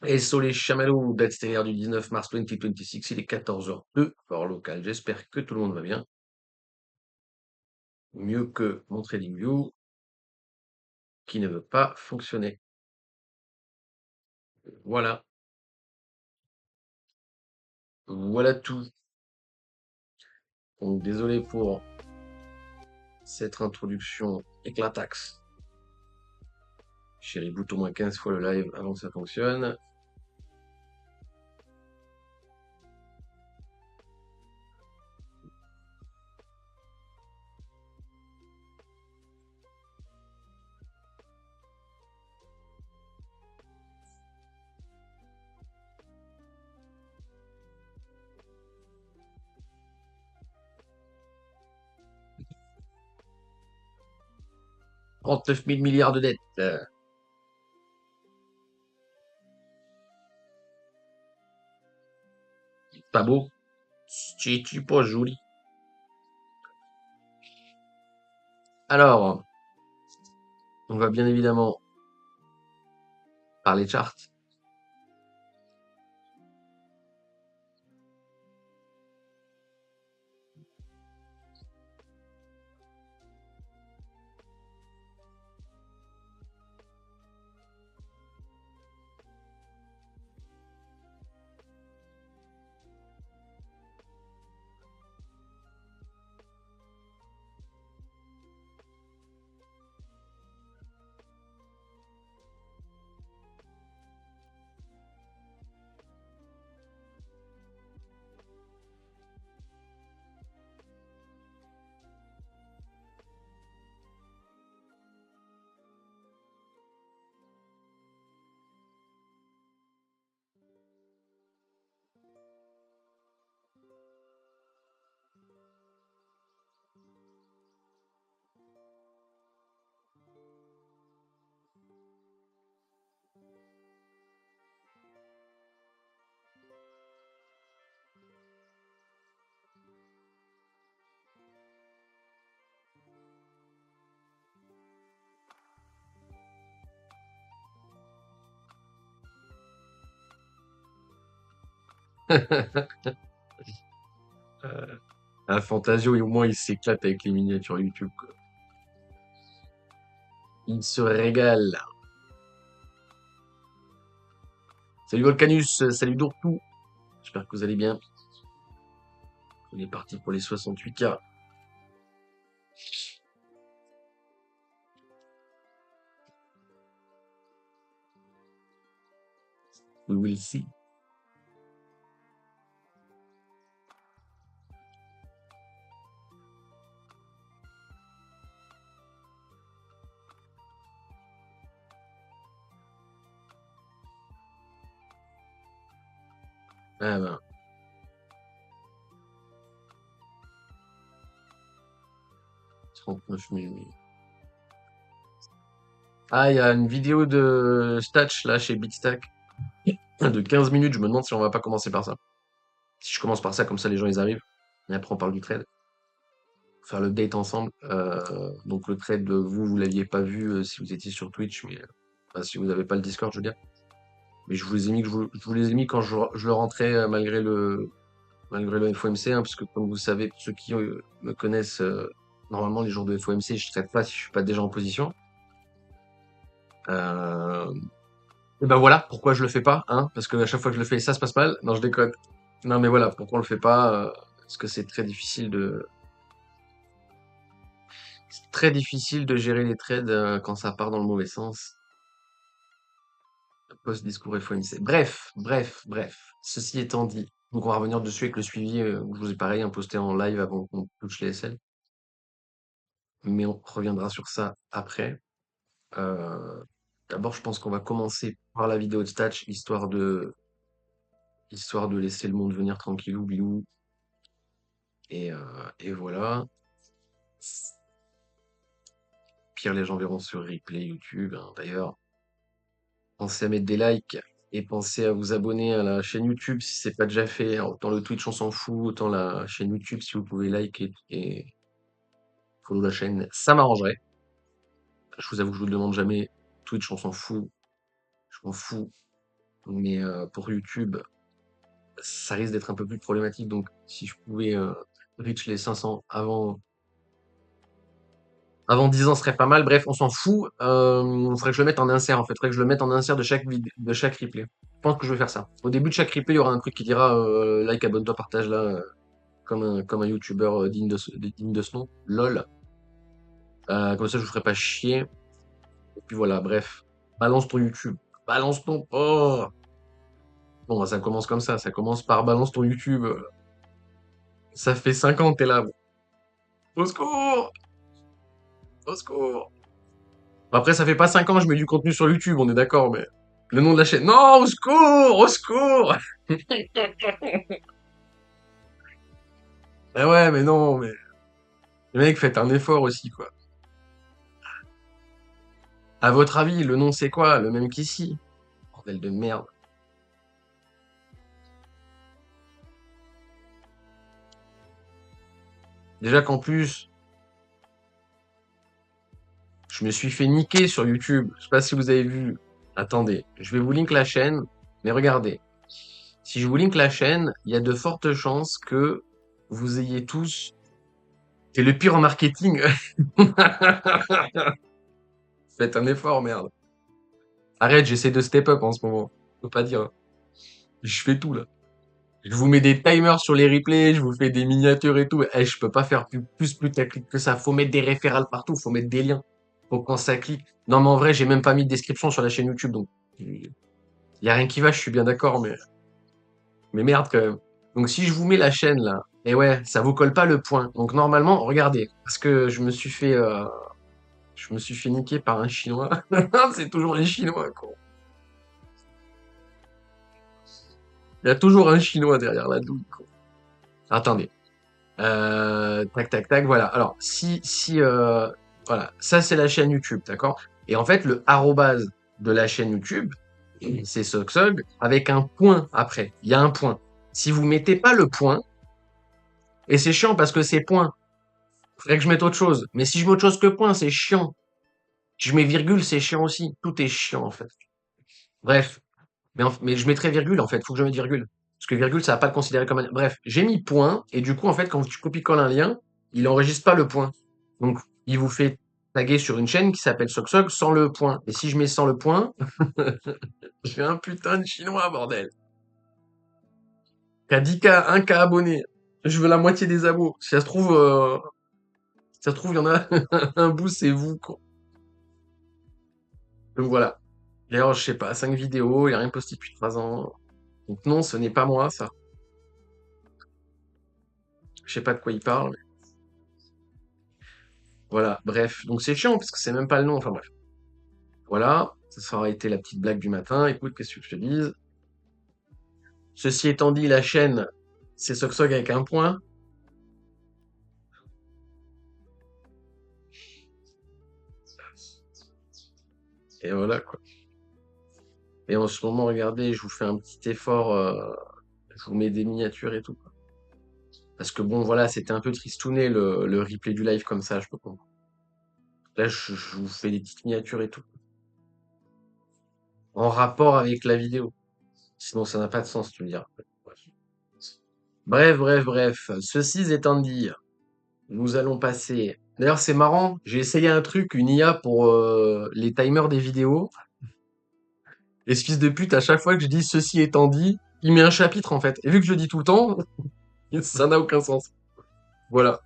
Et Solé Chamallow, date stellaire du 19 mars 2026, il est 14h02, heure locale. J'espère que tout le monde va bien. Mieux que mon TradingView qui ne veut pas fonctionner. Voilà, voilà tout. Donc désolé pour cette introduction éclataxe. J'ai reboot au moins 15 fois le live avant que ça fonctionne. 39 000 milliards de dettes. Pas beau? C'est pas joli. Alors, on va bien évidemment parler charts. Un Fantasio, et au moins il s'éclate avec les miniatures YouTube, quoi. Il se régale. Salut Volcanus, salut Dourtou. J'espère que vous allez bien. On est parti pour les 68K. We will see. Ah ben, 39 000. Ah, il y a une vidéo de Statch là chez Bigstack de 15 minutes. Je me demande si on va pas commencer par ça. Si je commence par ça, comme ça les gens ils arrivent. Et après on parle du trade. Faire l'update ensemble. Donc le trade, vous l'aviez pas vu si vous étiez sur Twitch, mais enfin, si vous n'avez pas le Discord, je veux dire. Mais je vous les ai mis, je vous les ai mis quand je le rentrais malgré le FOMC, hein, parce que comme vous savez, pour ceux qui me connaissent, normalement les jours de FOMC, je traite pas si je suis pas déjà en position. Euh, et ben voilà pourquoi je le fais pas, hein, parce que à chaque fois que je le fais, ça se passe mal. Non, je déconne. Non, mais voilà pourquoi on le fait pas, parce que c'est très difficile de gérer les trades quand ça part dans le mauvais sens. Post-discours FOMC. Bref. Ceci étant dit, donc on va revenir dessus avec le suivi, où je vous ai pareil, hein, posté en live avant qu'on touche les SL. Mais on reviendra sur ça après. Euh, D'abord, je pense qu'on va commencer par la vidéo de Statch, histoire de laisser le monde venir tranquillou, bilou. Et voilà. Pire, les gens verront sur replay YouTube, hein. D'ailleurs, pensez à mettre des likes et pensez à vous abonner à la chaîne YouTube si c'est pas déjà fait. Alors, autant le Twitch, on s'en fout, autant la chaîne YouTube, si vous pouvez like et follow la chaîne, ça m'arrangerait. Je vous avoue que je vous le demande jamais. Twitch, on s'en fout. Je m'en fous. Mais pour YouTube, ça risque d'être un peu plus problématique. Donc, si je pouvais reach les 500 avant 10 ans, ce serait pas mal. Bref, on s'en fout. Faudrait que je le mette en insert, en fait. Faudrait que je le mette en insert de chaque replay. Je pense que je vais faire ça. Au début de chaque replay, il y aura un truc qui dira like, abonne-toi, partage là, comme un YouTuber digne de ce nom. LOL. Comme ça, je vous ferai pas chier. Et puis voilà, bref. Balance ton YouTube. Balance ton... Oh! Bon, bah, ça commence comme ça. Ça commence par balance ton YouTube. Ça fait 5 ans que t'es là. Au secours! Au secours! Après, ça fait pas 5 ans que je mets du contenu sur YouTube, on est d'accord, mais... Le nom de la chaîne. Non, au secours! Au secours! Ah ouais, mais non, mais... Les mecs, faites un effort aussi, quoi. À votre avis, le nom c'est quoi? Le même qu'ici? Bordel de merde. Déjà qu'en plus, je me suis fait niquer sur YouTube. Je sais pas si vous avez vu. Attendez, je vais vous link la chaîne, mais regardez. Si je vous link la chaîne, il y a de fortes chances que vous ayez tous... C'est le pire en marketing. Faites un effort, merde. Arrête, j'essaie de step up en ce moment. Faut pas dire. Je fais tout, là. Je vous mets des timers sur les replays, je vous fais des miniatures et tout. Je peux pas faire plus putaclic que ça. Faut mettre des référals partout, faut mettre des liens. Faut que quand ça clique. Non, mais en vrai, j'ai même pas mis de description sur la chaîne YouTube, donc. Y a rien qui va, je suis bien d'accord, mais merde quand même. Donc si je vous mets la chaîne, là, et ouais, ça vous colle pas le point. Donc normalement, regardez. Parce que je me suis fait niquer par un Chinois. C'est toujours les Chinois, quoi. Il y a toujours un Chinois derrière la douille, quoi. Attendez. Tac, tac, tac, voilà. Alors, voilà, ça c'est la chaîne YouTube, d'accord? Et en fait, le arrobase de la chaîne YouTube, c'est Sogsog avec un point après. Il y a un point. Si vous mettez pas le point, et c'est chiant parce que c'est point, faudrait que je mette autre chose. Mais si je mets autre chose que point, c'est chiant. Je mets virgule, c'est chiant aussi. Tout est chiant en fait. Bref, mais je mettrai virgule en fait. Faut que je mette virgule. Parce que virgule, ça va pas le considérer comme un... Bref, j'ai mis point, et du coup, en fait, quand tu copies-colles un lien, il enregistre pas le point. Donc, il vous fait taguer sur une chaîne qui s'appelle SocSoc sans le point. Et si je mets sans le point, je fais un putain de chinois, bordel. Qui a 10K, 1K abonnés. Je veux la moitié des abos. Si ça se trouve, il y en a un bout, c'est vous, quoi. Donc voilà. D'ailleurs, je sais pas, 5 vidéos, il a rien posté depuis 3 ans. Donc non, ce n'est pas moi, ça. Je sais pas de quoi il parle. Voilà, bref. Donc c'est chiant, parce que c'est même pas le nom. Enfin bref. Voilà. Ça aura été la petite blague du matin. Écoute, qu'est-ce que je te dise? Ceci étant dit, la chaîne, c'est Sogsog avec un point. Et voilà, quoi. Et en ce moment, regardez, je vous fais un petit effort. Je vous mets des miniatures et tout, quoi. Parce que bon, voilà, c'était un peu tristouné le replay du live comme ça, je peux comprendre. Là, je vous fais des petites miniatures et tout. En rapport avec la vidéo. Sinon, ça n'a pas de sens, tu me diras. Bref, bref, bref. Ceci étant dit, nous allons passer. D'ailleurs, c'est marrant, j'ai essayé un truc, une IA pour les timers des vidéos. Et ce fils de pute, à chaque fois que je dis ceci étant dit, il met un chapitre en fait. Et vu que je le dis tout le temps, ça n'a aucun sens. Voilà.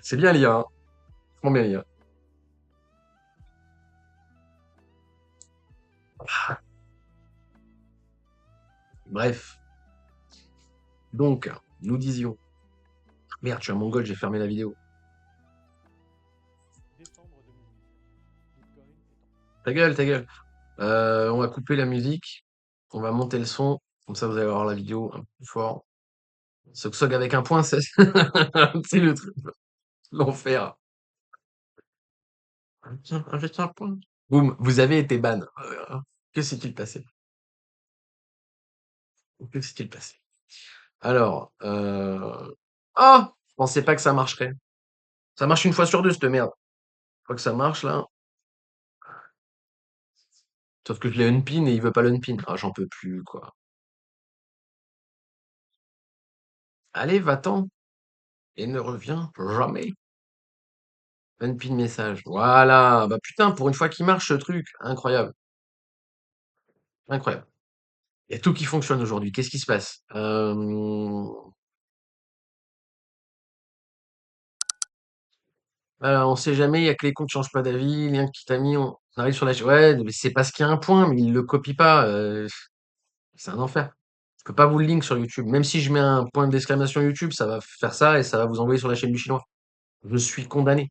C'est bien l'IA, hein. Franchement bien l'IA. Bref. Donc, nous disions. Merde, je suis un mongol, j'ai fermé la vidéo. Ta gueule, ta gueule. On va couper la musique. On va monter le son. Comme ça, vous allez voir la vidéo un peu plus fort. Sogsog avec un point, c'est c'est le truc. L'enfer. Tiens, avec un point. Boum, vous avez été ban. Que s'est-il passé? Que s'est-il passé? Alors, oh! Je pensais pas que ça marcherait. Ça marche une fois sur deux, cette merde. Je crois que ça marche là. Sauf que je l'ai unpin et il veut pas l'unpin. Ah, j'en peux plus, quoi. Allez, va-t'en et ne reviens jamais. Unpin message. Voilà. Bah putain, pour une fois qu'il marche ce truc. Incroyable. Incroyable. Il y a tout qui fonctionne aujourd'hui. Qu'est-ce qui se passe? Voilà, on sait jamais, il y a que les comptes qui changent pas d'avis, lien qui t'a mis, on arrive sur la ouais, mais c'est parce qu'il y a un point, mais il le copie pas. C'est un enfer. Je peux pas vous le link sur YouTube. Même si je mets un point d'exclamation YouTube, ça va faire ça et ça va vous envoyer sur la chaîne du chinois. Je suis condamné.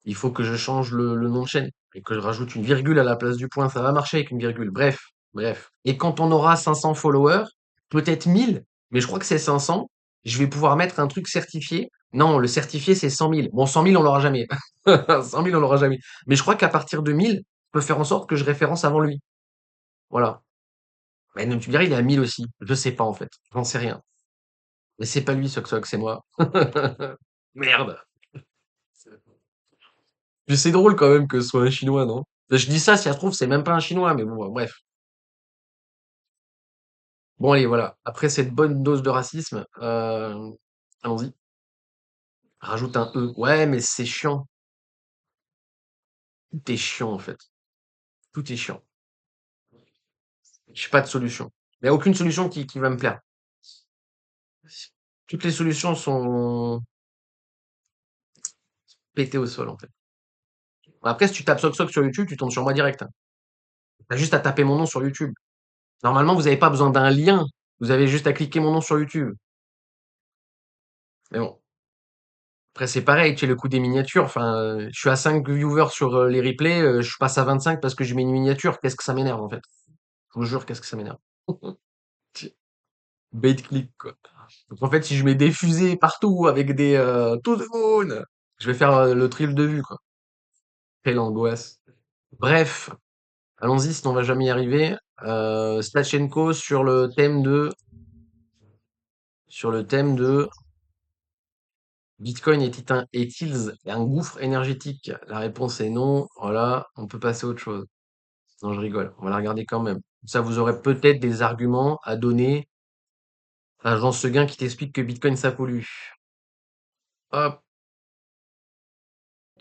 Il faut que je change le nom de chaîne et que je rajoute une virgule à la place du point. Ça va marcher avec une virgule. Bref, bref. Et quand on aura 500 followers, peut-être 1000, mais je crois que c'est 500, je vais pouvoir mettre un truc certifié. Non, le certifié, c'est 100 000. Bon, 100 000, on l'aura jamais. 100 000, on l'aura jamais. Mais je crois qu'à partir de 1000, je peux faire en sorte que je référence avant lui. Voilà. Mais tu me dirais, il est à 1000 aussi. Je sais pas, en fait. J'en sais rien. Mais c'est pas lui, Sok, c'est moi. Merde. Puis c'est drôle quand même que ce soit un Chinois, non? Je dis ça, si ça se trouve, c'est même pas un Chinois, mais bon, bref. Bon, allez, voilà. Après cette bonne dose de racisme, allons-y. Rajoute un E. Ouais, mais c'est chiant. Tout est chiant, en fait. Tout est chiant. J'ai pas de solution. Il n'y a aucune solution qui va me plaire. Toutes les solutions sont pétées au sol, en fait. Après, si tu tapes Sok sur YouTube, tu tombes sur moi direct, hein. T'as juste à taper mon nom sur YouTube. Normalement, vous n'avez pas besoin d'un lien. Vous avez juste à cliquer mon nom sur YouTube. Mais bon. Après, c'est pareil, tu sais, le coup des miniatures. Enfin, je suis à 5 viewers sur les replays, je passe à 25 parce que je mets une miniature. Qu'est-ce que ça m'énerve, en fait? Je vous jure, qu'est-ce que ça m'énerve. Bait click, quoi. Donc, en fait, si je mets des fusées partout avec des to the moon, je vais faire le triple de vue, quoi. Quelle angoisse. Bref, allons-y, sinon on va jamais y arriver. Stachenko sur le thème de Bitcoin est-il un gouffre énergétique? La réponse est non. Voilà, on peut passer à autre chose. Non, je rigole. On va la regarder quand même. Ça, vous aurez peut-être des arguments à donner à Jean Seguin qui t'explique que Bitcoin ça pollue. Hop.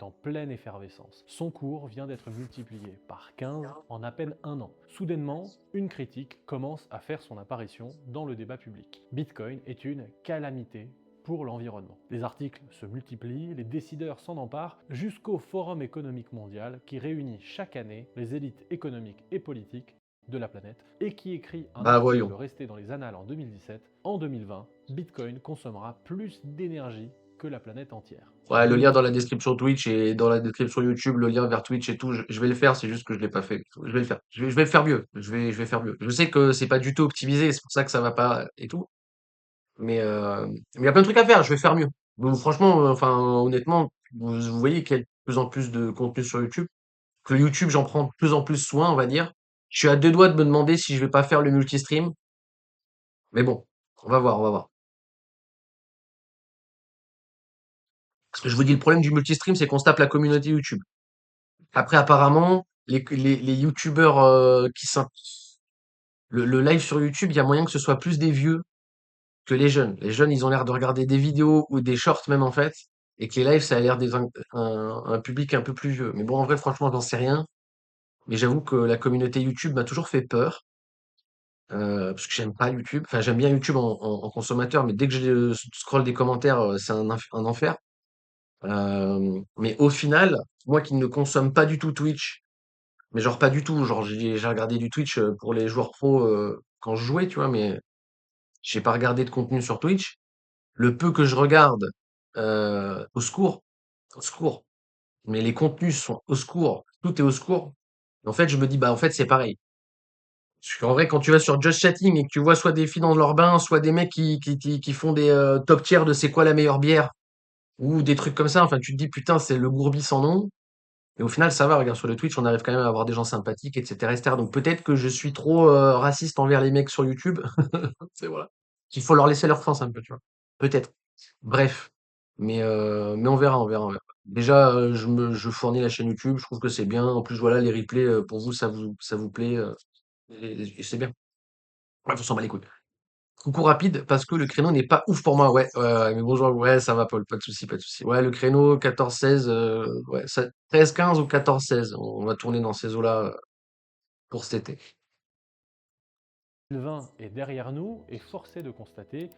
En pleine effervescence. Son cours vient d'être multiplié par 15 en à peine un an. Soudainement, une critique commence à faire son apparition dans le débat public. Bitcoin est une calamité pour l'environnement. Les articles se multiplient, les décideurs s'en emparent, jusqu'au Forum économique mondial qui réunit chaque année les élites économiques et politiques de la planète et qui écrit un Bah article voyons. resté dans les annales en 2017. En 2020, Bitcoin consommera plus d'énergie que la planète entière. En Ouais, le lien dans 2020, la description Twitch et dans la description YouTube, le lien vers Twitch et tout, je vais le faire, c'est juste que je l'ai pas fait. Je vais le faire. Je vais le faire mieux. Je vais faire mieux. Je sais que c'est pas du tout optimisé, c'est pour ça que ça va pas et tout. Mais il y a plein de trucs à faire, je vais faire mieux. Donc, franchement, enfin, honnêtement, vous voyez qu'il y a de plus en plus de contenu sur YouTube. Que YouTube, j'en prends de plus en plus soin, on va dire. Je suis à deux doigts de me demander si je vais pas faire le multistream. Mais bon, on va voir, on va voir. Parce que je vous dis, le problème du multistream, c'est qu'on se tape la communauté YouTube. Après, apparemment, les YouTubeurs le live sur YouTube, il y a moyen que ce soit plus des vieux que les jeunes. Les jeunes, ils ont l'air de regarder des vidéos ou des shorts même en fait, et que les lives, ça a l'air d'être un public un peu plus vieux. Mais bon, en vrai, franchement, j'en sais rien. Mais j'avoue que la communauté YouTube m'a toujours fait peur, parce que j'aime pas YouTube. Enfin, j'aime bien YouTube en consommateur, mais dès que je scroll des commentaires, c'est un enfer. Mais au final, moi qui ne consomme pas du tout Twitch, mais genre pas du tout, genre j'ai regardé du Twitch pour les joueurs pro quand je jouais, tu vois, mais j'ai pas regardé de contenu sur Twitch. Le peu que je regarde, au secours, au secours. Mais les contenus sont au secours, tout est au secours. En fait, je me dis, bah, en fait, c'est pareil. Parce qu'en vrai, quand tu vas sur Just Chatting et que tu vois soit des filles dans leur bain, soit des mecs qui font des top tiers de c'est quoi la meilleure bière, ou des trucs comme ça, enfin, tu te dis, putain, c'est le gourbi sans nom. Et au final, ça va, regarde, sur le Twitch, on arrive quand même à avoir des gens sympathiques, etc., etc. Donc peut-être que je suis trop raciste envers les mecs sur YouTube. C'est voilà. Qu'il faut leur laisser leur chance un peu, tu vois. Peut-être. Bref. Mais on verra, on verra, on verra. Déjà, je fournis la chaîne YouTube, je trouve que c'est bien. En plus, voilà, les replays, pour vous, ça vous plaît, et c'est bien. Ouais, on s'en bat les couilles. Coucou rapide, parce que le créneau n'est pas ouf pour moi. Ouais, ouais, ouais, mais bonjour, ouais, ça va, Paul, pas de souci, pas de souci. Ouais, le créneau 14-16, ouais, 13-15 ou 14-16. On va tourner dans ces eaux-là pour cet été. 2020 est derrière nous et force est de constater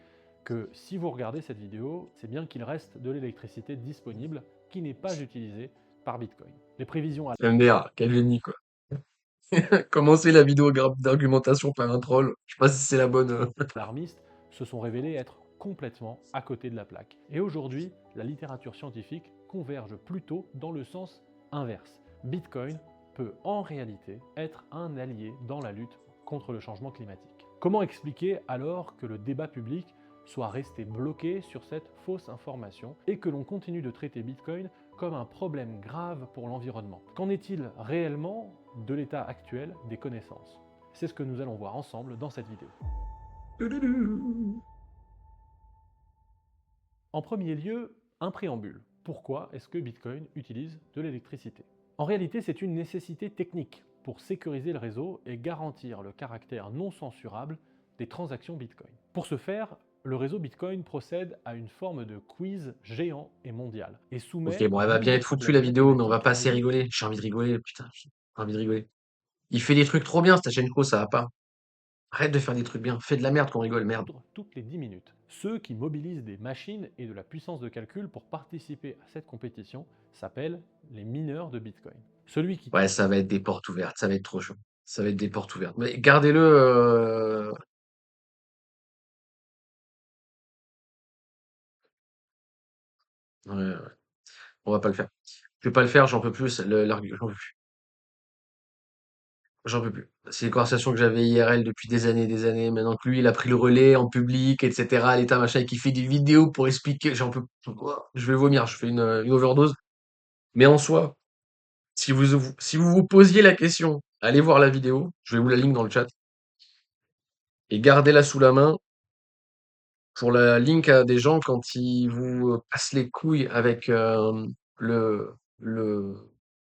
que si vous regardez cette vidéo, c'est bien qu'il reste de l'électricité disponible qui n'est pas utilisée par Bitcoin. Les prévisions MDR, quel génie, quoi. Commencer la vidéo d'argumentation par un troll. Je sais pas si c'est la bonne. alarmistes se sont révélées être complètement à côté de la plaque. Et aujourd'hui, la littérature scientifique converge plutôt dans le sens inverse. Bitcoin peut en réalité être un allié dans la lutte contre le changement climatique. Comment expliquer alors que le débat public soit resté bloqué sur cette fausse information et que l'on continue de traiter Bitcoin comme un problème grave pour l'environnement? Qu'en est-il réellement de l'état actuel des connaissances? C'est ce que nous allons voir ensemble dans cette vidéo. En premier lieu, un préambule. Pourquoi est-ce que Bitcoin utilise de l'électricité? En réalité, c'est une nécessité technique pour sécuriser le réseau et garantir le caractère non censurable des transactions Bitcoin. Pour ce faire, le réseau Bitcoin procède à une forme de quiz géant et mondial et Ok, soumet bon, elle va bien nombre être foutue de la vidéo, mais on va mathématiques pas en assez ligne. rigoler. J'ai envie de rigoler, putain, j'ai envie de rigoler. Il fait des trucs trop bien, Stachenko, ça va pas. Arrête de faire des trucs bien. Fais de la merde qu'on rigole, merde. Toutes les 10 minutes. Ceux qui mobilisent des machines et de la puissance de calcul pour participer à cette compétition s'appellent les mineurs de Bitcoin. Celui qui Ouais, ça va être des portes ouvertes, ça va être trop chaud. Ça va être des portes ouvertes. Mais gardez-le. Ouais, ouais. On va pas le faire. Je vais pas le faire, j'en peux plus. J'en peux plus. J'en peux plus. C'est une conversation que j'avais IRL depuis des années et des années. Maintenant que lui, il a pris le relais en public, etc. L'état machin, et qui fait des vidéos pour expliquer. J'en peux plus. Je vais vomir, je fais une overdose. Mais en soi, si vous vous posiez la question, allez voir la vidéo. Je vais vous la link dans le chat. Et gardez-la sous la main pour la link à des gens quand ils vous cassent les couilles avec le, le,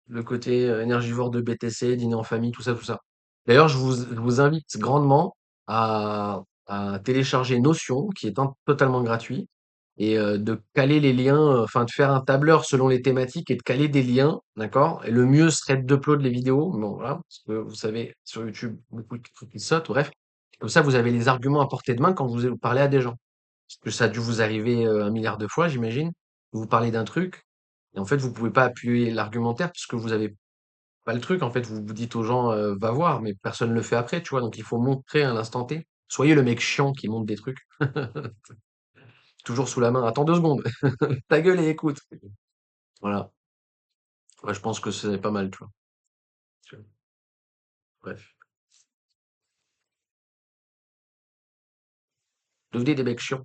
le côté énergivore de BTC, dîner en famille, tout ça, tout ça. D'ailleurs, je vous invite grandement à télécharger Notion, qui est totalement gratuit, et de caler les liens, enfin de faire un tableur selon les thématiques et de caler des liens, d'accord? Et le mieux serait d'upload les vidéos, bon voilà, parce que vous savez, sur YouTube, beaucoup de trucs qui sautent, bref. Comme ça, vous avez les arguments à portée de main quand vous parlez à des gens. Parce que ça a dû vous arriver un milliard de fois, j'imagine. Vous parlez d'un truc, et en fait, vous pouvez pas appuyer l'argumentaire parce que vous avez pas le truc. En fait, vous dites aux gens, va voir, mais personne ne le fait après, tu vois. Donc, il faut montrer à l'instant T. Soyez le mec chiant qui montre des trucs. Toujours sous la main. Attends 2 secondes. Ta gueule et écoute. Voilà. Ouais, je pense que c'est pas mal, tu vois. Bref. Devenez des mecs chiants.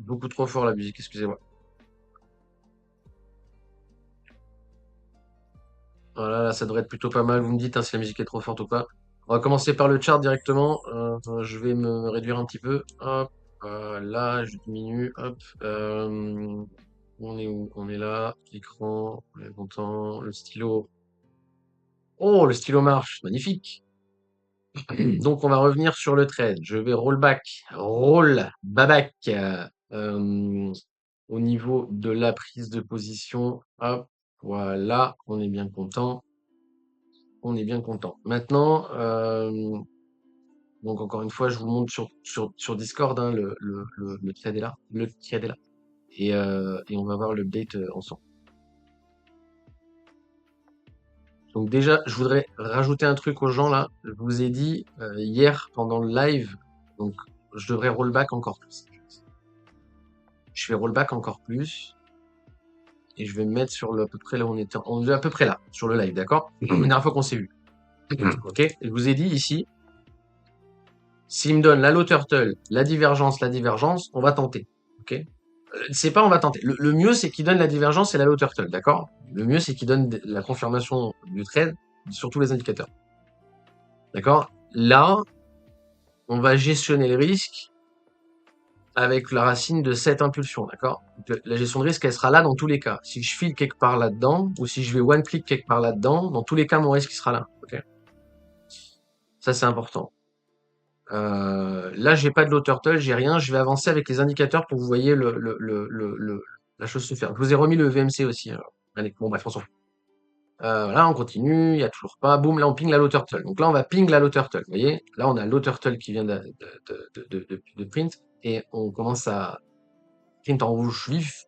Beaucoup trop fort la musique, excusez-moi. Voilà, là, ça devrait être plutôt pas mal. Vous me dites hein, si la musique est trop forte ou pas. On va commencer par le chart directement. Je vais me réduire un petit peu. Hop, là, je diminue. Hop, on est où? On est là. L'écran, on est content. Le stylo. Oh, le stylo marche. Magnifique. Donc, on va revenir sur le trade. Je vais roll back au niveau de la prise de position. Hop, voilà, on est bien content. On est bien content. Maintenant, donc encore une fois, je vous montre sur Discord, hein, le thread est là. Le thread est là. Et on va voir l'update ensemble. Donc déjà, je voudrais rajouter un truc aux gens là. Je vous ai dit hier pendant le live, donc je devrais rollback encore plus. Je fais rollback encore plus. Et je vais me mettre sur à peu près là où on était. On est à peu près là, sur le live, d'accord? La dernière fois qu'on s'est vu. Ok? Je vous ai dit ici, s'il me donne la low turtle, la divergence, on va tenter. Ok? C'est pas on va tenter. Le mieux, c'est qu'il donne la divergence et la low turtle, d'accord? Le mieux, c'est qu'il donne la confirmation du trade sur tous les indicateurs. D'accord? Là, on va gestionner le risque avec la racine de cette impulsion, d'accord? Donc, la gestion de risque, elle sera là dans tous les cas. Si je file quelque part là-dedans, ou si je vais one-click quelque part là-dedans, dans tous les cas, mon risque, il sera là. Ok. Ça, c'est important. Là, j'ai pas de low turtle, j'ai rien. Je vais avancer avec les indicateurs pour que vous voyez la chose se faire. Je vous ai remis le VMC aussi. Allez, bon, bref, on s'en fout. Là, on continue, il y a toujours pas. Boum, là, on ping la low turtle. Donc là, on va ping la low turtle. Vous voyez? Là, on a low turtle qui vient de print. Et on commence à print en rouge vif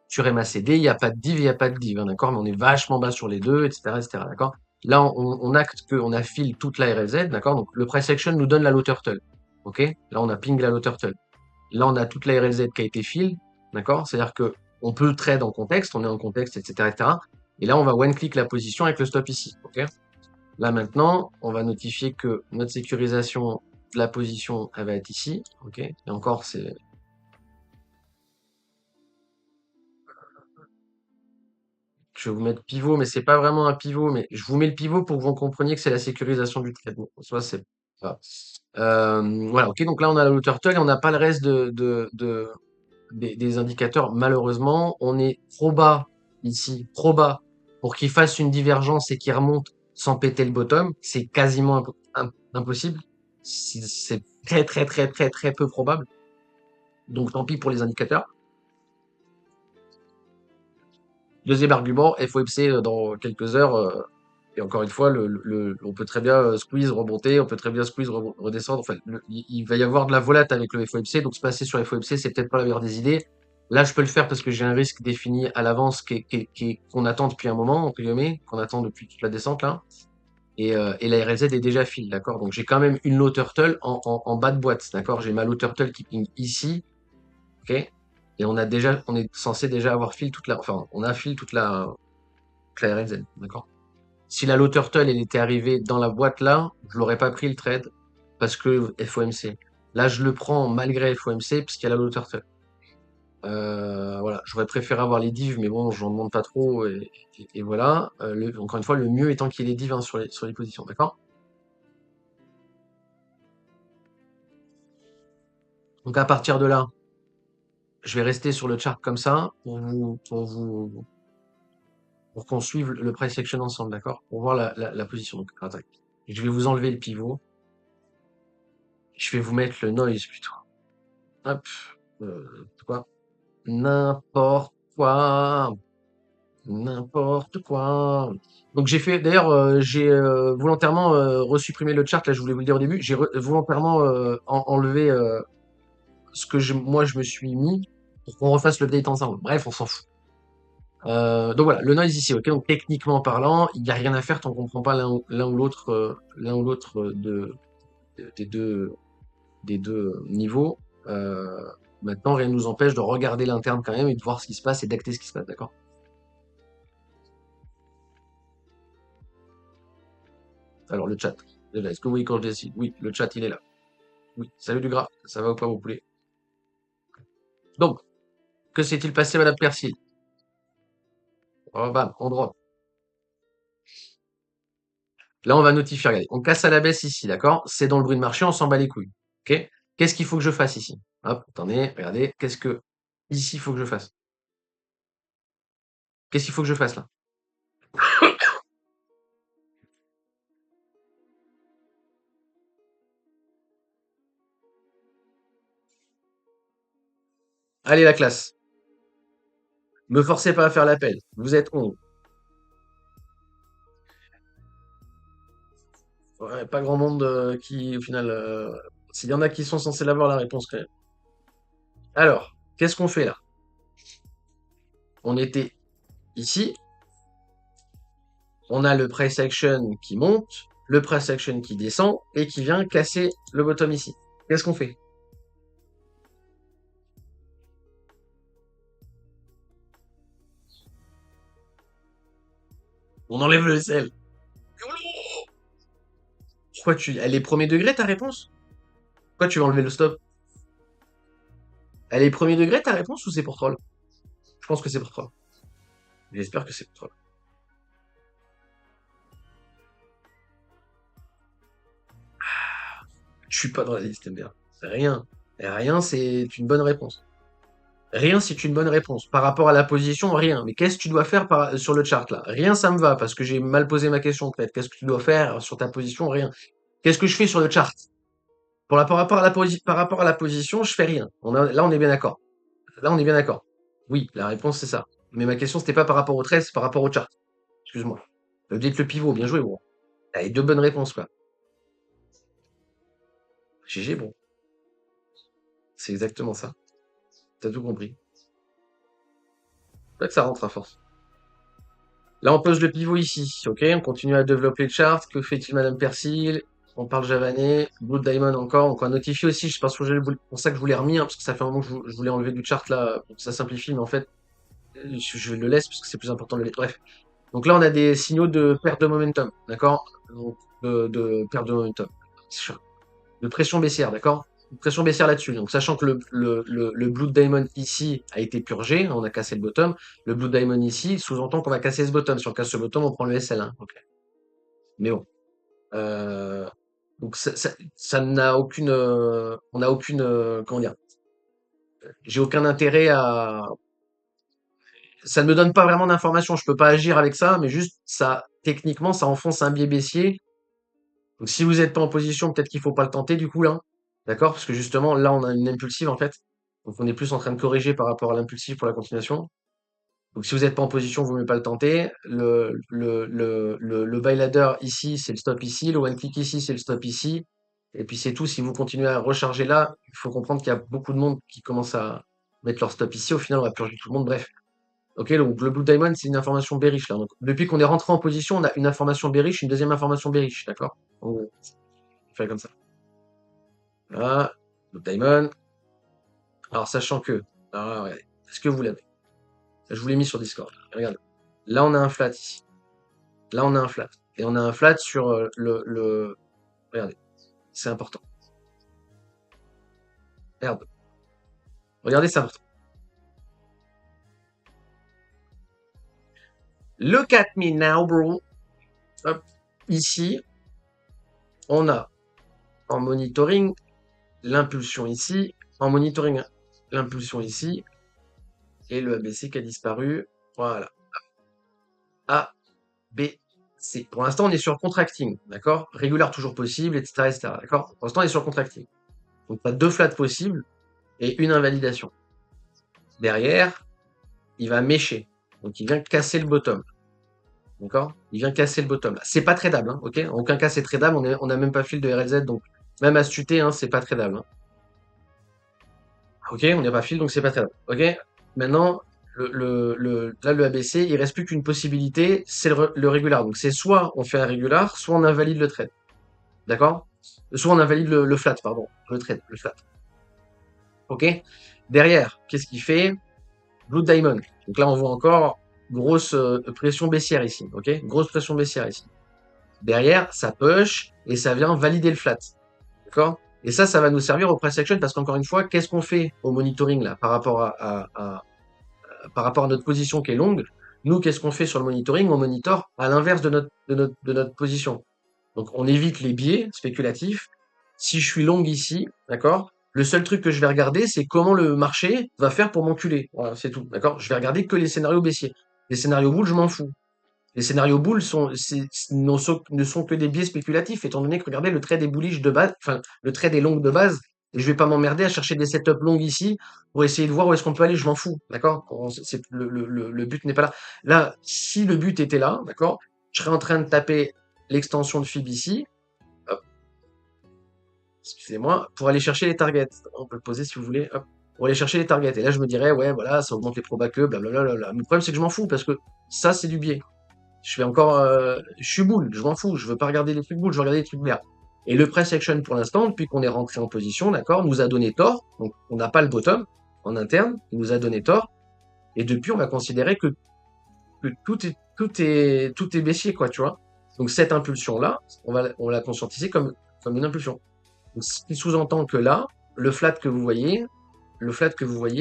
sur MACD. Il n'y a pas de div, il n'y a pas de div, hein, d'accord? Mais on est vachement bas sur les deux, etc., etc., d'accord? Là, on acte qu'on a fill toute la RLZ, d'accord? Donc, le price action nous donne la low turtle. Ok? Là, on a ping la low turtle. Là, on a toute la RLZ qui a été fill, d'accord? C'est-à-dire que on peut trade en contexte, on est en contexte, etc., etc. Et là, on va one-click la position avec le stop ici, ok? Là, maintenant, on va notifier que notre sécurisation de la position, elle va être ici, ok? Et encore, c'est... Je vais vous mettre pivot, mais c'est pas vraiment un pivot, mais je vous mets le pivot pour que vous compreniez que c'est la sécurisation du trade. Bon, soit c'est... Voilà. Voilà, ok, donc là, on a la low turtle et on n'a pas le reste des indicateurs. Malheureusement, on est trop bas ici, trop bas pour qu'il fasse une divergence et qu'il remonte sans péter le bottom. C'est quasiment impossible. C'est très très très très très peu probable. Donc tant pis pour les indicateurs. Deuxième argument, FOMC dans quelques heures. Et encore une fois, on peut très bien squeeze, remonter, on peut très bien squeeze, redescendre. Enfin, il va y avoir de la volate avec le FOMC, donc se passer sur FOMC, c'est peut-être pas la meilleure des idées. Là, je peux le faire parce que j'ai un risque défini à l'avance qu'on attend depuis un moment, entre guillemets, qu'on attend depuis toute la descente là. Et la RLZ est déjà fill, d'accord? Donc j'ai quand même une low turtle en bas de boîte, d'accord? J'ai ma low turtle qui ping ici, ok? Et on est censé déjà avoir fill enfin, on a fill toute la RLZ, d'accord? Si la low turtle elle était arrivée dans la boîte là, je l'aurais pas pris le trade parce que FOMC. Là, je le prends malgré FOMC parce qu'il y a la low turtle. Voilà, j'aurais préféré avoir les divs, mais bon, j'en demande pas trop et voilà. Encore une fois, le mieux étant qu'il y ait les divs hein, sur les positions, d'accord? Donc à partir de là, je vais rester sur le chart comme ça pour qu'on suive le price action ensemble, d'accord? Pour voir la position. Donc, attends. Je vais vous enlever le pivot. Je vais vous mettre le noise plutôt. Hop. Quoi? N'importe quoi. N'importe quoi. Donc j'ai fait, d'ailleurs, j'ai volontairement resupprimé le chart, là je voulais vous le dire au début, j'ai volontairement enlevé ce que moi je me suis mis pour qu'on refasse l'update ensemble. Bref, on s'en fout. Donc voilà, le noise ici, ok. Donc techniquement parlant, il n'y a rien à faire tant qu'on ne prend pas l'un ou l'autre des deux niveaux. Maintenant, rien ne nous empêche de regarder l'interne quand même et de voir ce qui se passe et d'acter ce qui se passe, d'accord? Alors le chat, est-ce que vous voyez quand je décide? Oui, le chat il est là. Oui, salut du gras, ça va ou pas vos poulets? Donc, que s'est-il passé, Madame Persil? Oh, bam, on drop. Là, on va notifier, regardez. On casse à la baisse ici, d'accord? C'est dans le bruit de marché, on s'en bat les couilles. Ok? Qu'est-ce qu'il faut que je fasse ici? Hop, attendez, regardez. Qu'est-ce que ici il faut que je fasse? Qu'est-ce qu'il faut que je fasse là? Allez, la classe. Me forcez pas à faire l'appel. Vous êtes 11. Ouais, pas grand monde qui, au final, s'il y en a qui sont censés l'avoir la réponse quand même. Alors, qu'est-ce qu'on fait là? On était ici, on a le price action qui monte, le price action qui descend et qui vient casser le bottom ici. Qu'est-ce qu'on fait? On enlève le sel. Pourquoi Elle est premier degré ta réponse? Pourquoi tu vas enlever le stop? Elle est premier degré ta réponse ou c'est pour troll? Je pense que c'est pour troll. J'espère que c'est pour troll. Je suis pas dans la liste, merde. C'est rien. Et rien, c'est une bonne réponse. Rien, c'est une bonne réponse. Par rapport à la position, rien. Mais qu'est-ce que tu dois faire sur le chart là? Rien, ça me va parce que j'ai mal posé ma question peut-être. Qu'est-ce que tu dois faire sur ta position? Rien. Qu'est-ce que je fais sur le chart? Par rapport à la position, je fais rien. Là, on est bien d'accord. Là, on est bien d'accord. Oui, la réponse, c'est ça. Mais ma question, c'était pas par rapport au 13, c'est par rapport au chart. Excuse-moi. Update le pivot, bien joué, gros. Allez, deux bonnes réponses, quoi. GG, bon. C'est exactement ça. T'as tout compris. C'est vrai que ça rentre à force. Là, on pose le pivot ici. Ok, on continue à développer le chart. Que fait-il, Madame Persil? On parle javanais. Blue Diamond encore. Donc, on va notifier aussi. Je sais pas si pour ça que je vous l'ai remis, hein, parce que ça fait un moment que je voulais enlever du chart là, pour que ça simplifie, mais en fait, je le laisse parce que c'est plus important de le laisser. Bref. Donc là, on a des signaux de perte de momentum, d'accord? Donc, de perte de momentum. De pression baissière, d'accord? Une pression baissière là-dessus. Donc, sachant que le Blue Diamond ici a été purgé, on a cassé le bottom. Le Blue Diamond ici sous-entend qu'on va casser ce bottom. Si on casse ce bottom, on prend le SL1. Ok. Mais bon. Euh, donc, ça n'a aucune, on n'a aucune, comment dire? J'ai aucun intérêt à, ça ne me donne pas vraiment d'informations. Je peux pas agir avec ça, mais juste, ça, techniquement, ça enfonce un biais baissier. Donc, si vous n'êtes pas en position, peut-être qu'il faut pas le tenter, du coup, là. D'accord? Parce que justement, là, on a une impulsive, en fait. Donc, on est plus en train de corriger par rapport à l'impulsive pour la continuation. Donc, si vous n'êtes pas en position, vous ne pouvez pas le tenter. Le buy ladder ici, c'est le stop ici. Le one click ici, c'est le stop ici. Et puis, c'est tout. Si vous continuez à recharger là, il faut comprendre qu'il y a beaucoup de monde qui commence à mettre leur stop ici. Au final, on va purger tout le monde. Bref. Ok, donc le Blue Diamond, c'est une information bearish là. Donc, depuis qu'on est rentré en position, on a une information bearish, une deuxième information bearish, d'accord? En gros, on fait comme ça. Là, Blue Diamond. Alors, sachant que, alors, regardez, est-ce que vous l'avez? Je vous l'ai mis sur Discord. Regardez. Là, on a un flat ici. Là, on a un flat. Et on a un flat sur regardez, c'est important. Merde. Regardez, c'est important. Look at me now, bro. Hop. Ici, on a en monitoring l'impulsion ici, en monitoring l'impulsion ici, et le ABC qui a disparu. Voilà. A, B, C. Pour l'instant, on est sur contracting, d'accord? Régular toujours possible, etc., etc., d'accord? Pour l'instant, on est sur contracting. Donc, pas deux flats possibles et une invalidation. Derrière, il va mécher. Donc, il vient casser le bottom. D'accord? Il vient casser le bottom. C'est pas tradable, hein, ok? En aucun cas, c'est tradable. On n'a même pas fil de RLZ, donc même à se tuer, hein, c'est pas tradable. Hein. Ok? On n'a pas fil, donc c'est pas tradable. Ok? Maintenant, là, le ABC, il reste plus qu'une possibilité, c'est le régular. Donc, c'est soit on fait un régular, soit on invalide le trade. D'accord? Soit on invalide le flat, pardon. Le trade, le flat. Ok? Derrière, qu'est-ce qu'il fait? Blue Diamond. Donc là, on voit encore grosse pression baissière ici. Ok? Grosse pression baissière ici. Derrière, ça push et ça vient valider le flat. D'accord? Et ça va nous servir au price action parce qu'encore une fois, qu'est-ce qu'on fait au monitoring là par rapport par rapport à notre position qui est longue? Nous, qu'est-ce qu'on fait sur le monitoring? On monitore à l'inverse de notre position. Donc, on évite les biais spéculatifs. Si je suis long ici, d'accord? Le seul truc que je vais regarder, c'est comment le marché va faire pour m'enculer. Voilà, c'est tout, d'accord? Je vais regarder que les scénarios baissiers. Les scénarios boules, je m'en fous. Les scénarios boules ne sont que des biais spéculatifs, étant donné que, regardez, le trade est bullish de base, enfin, le trade est long de base, et je vais pas m'emmerder à chercher des setups longues ici pour essayer de voir où est-ce qu'on peut aller, je m'en fous, d'accord? Le but n'est pas là. Là, si le but était là, d'accord, je serais en train de taper l'extension de FIB ici, hop, excusez-moi, pour aller chercher les targets. On peut le poser si vous voulez, hop, pour aller chercher les targets. Et là, je me dirais, ouais, voilà, ça augmente les probas que, blablabla. Mais le problème, c'est que je m'en fous, parce que ça, c'est du biais. Je fais encore, je suis boule, je m'en fous, je veux pas regarder les trucs boules, je veux regarder les trucs verts. Et le price action pour l'instant, depuis qu'on est rentré en position, d'accord, nous a donné tort. Donc on n'a pas le bottom en interne, il nous a donné tort. Et depuis, on va considérer que tout est baissier, quoi, tu vois. Donc cette impulsion-là, on va la conscientiser comme une impulsion. Donc, ce qui sous-entend que là, le flat que vous voyez,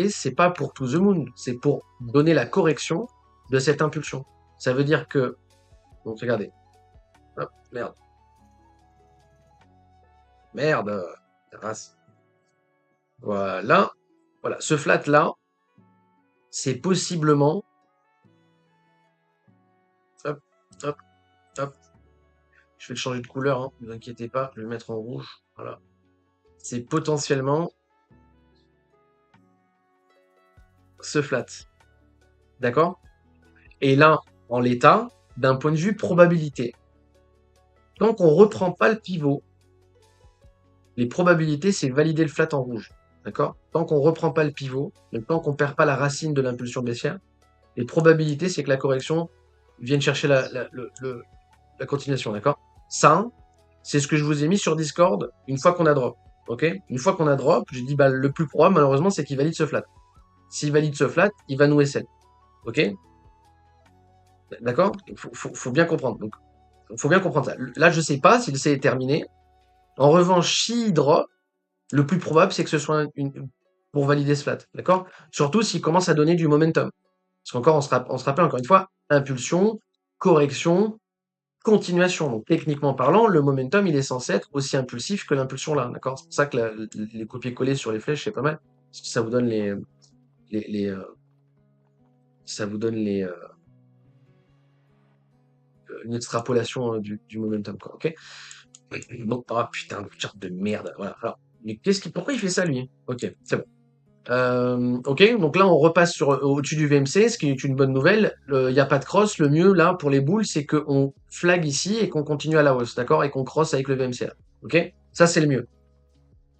c'est pas pour to the moon, c'est pour donner la correction de cette impulsion. Ça veut dire que, donc regardez, hop, merde. Merde, race. Voilà. Voilà. Ce flat-là, c'est possiblement... Hop, hop, hop. Je vais le changer de couleur, hein, ne vous inquiétez pas. Je vais le mettre en rouge. Voilà. C'est potentiellement ce flat. D'accord? Et là, en l'état, d'un point de vue probabilité, tant qu'on reprend pas le pivot, les probabilités, c'est valider le flat en rouge. D'accord? Tant qu'on reprend pas le pivot, donc tant qu'on perd pas la racine de l'impulsion baissière, les probabilités, c'est que la correction vienne chercher la continuation. D'accord? Ça, c'est ce que je vous ai mis sur Discord une fois qu'on a drop. Ok? Une fois qu'on a drop, j'ai dit, bah, le plus probable, malheureusement, c'est qu'il valide ce flat. S'il valide ce flat, il va nous SL. Ok? D'accord? Faut bien comprendre. Donc, faut bien comprendre ça. Là, je sais pas si le C est terminé. En revanche, s'il drop, le plus probable, c'est que ce soit pour valider ce flat. D'accord? Surtout s'il commence à donner du momentum. Parce qu'encore, on se rappelle encore une fois, impulsion, correction, continuation. Donc, techniquement parlant, le momentum, il est censé être aussi impulsif que l'impulsion là. D'accord? C'est pour ça que les copier-coller sur les flèches, c'est pas mal. Parce que ça vous donne ça vous donne une extrapolation du momentum, quoi. Ok? Donc, oh putain, de charte de merde. Voilà. Alors, mais pourquoi il fait ça, lui? Ok, c'est bon. Ok, donc là, on repasse au-dessus du VMC, ce qui est une bonne nouvelle. Il n'y a pas de cross. Le mieux, là, pour les boules, c'est qu'on flag ici et qu'on continue à la hausse, d'accord? Et qu'on cross avec le VMC, là. Ok? Ça, c'est le mieux.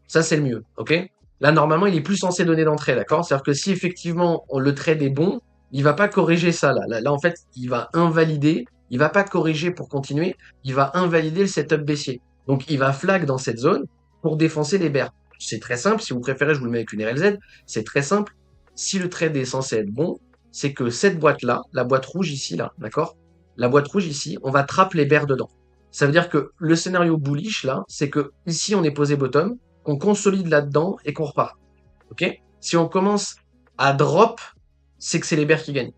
Ça, c'est le mieux. Ok? Là, normalement, il est plus censé donner d'entrée, d'accord? C'est-à-dire que si effectivement le trade est bon, il va pas corriger ça, là. Là, en fait, il va invalider. Il va pas corriger pour continuer. Il va invalider le setup baissier. Donc, il va flag dans cette zone pour défoncer les bears. C'est très simple. Si vous préférez, je vous le mets avec une RLZ. C'est très simple. Si le trade est censé être bon, c'est que cette boîte-là, la boîte rouge ici, là, d'accord? La boîte rouge ici, on va trapper les bears dedans. Ça veut dire que le scénario bullish, là, c'est que ici, on est posé bottom, qu'on consolide là-dedans et qu'on repart. Ok? Si on commence à drop, c'est que c'est les bears qui gagnent.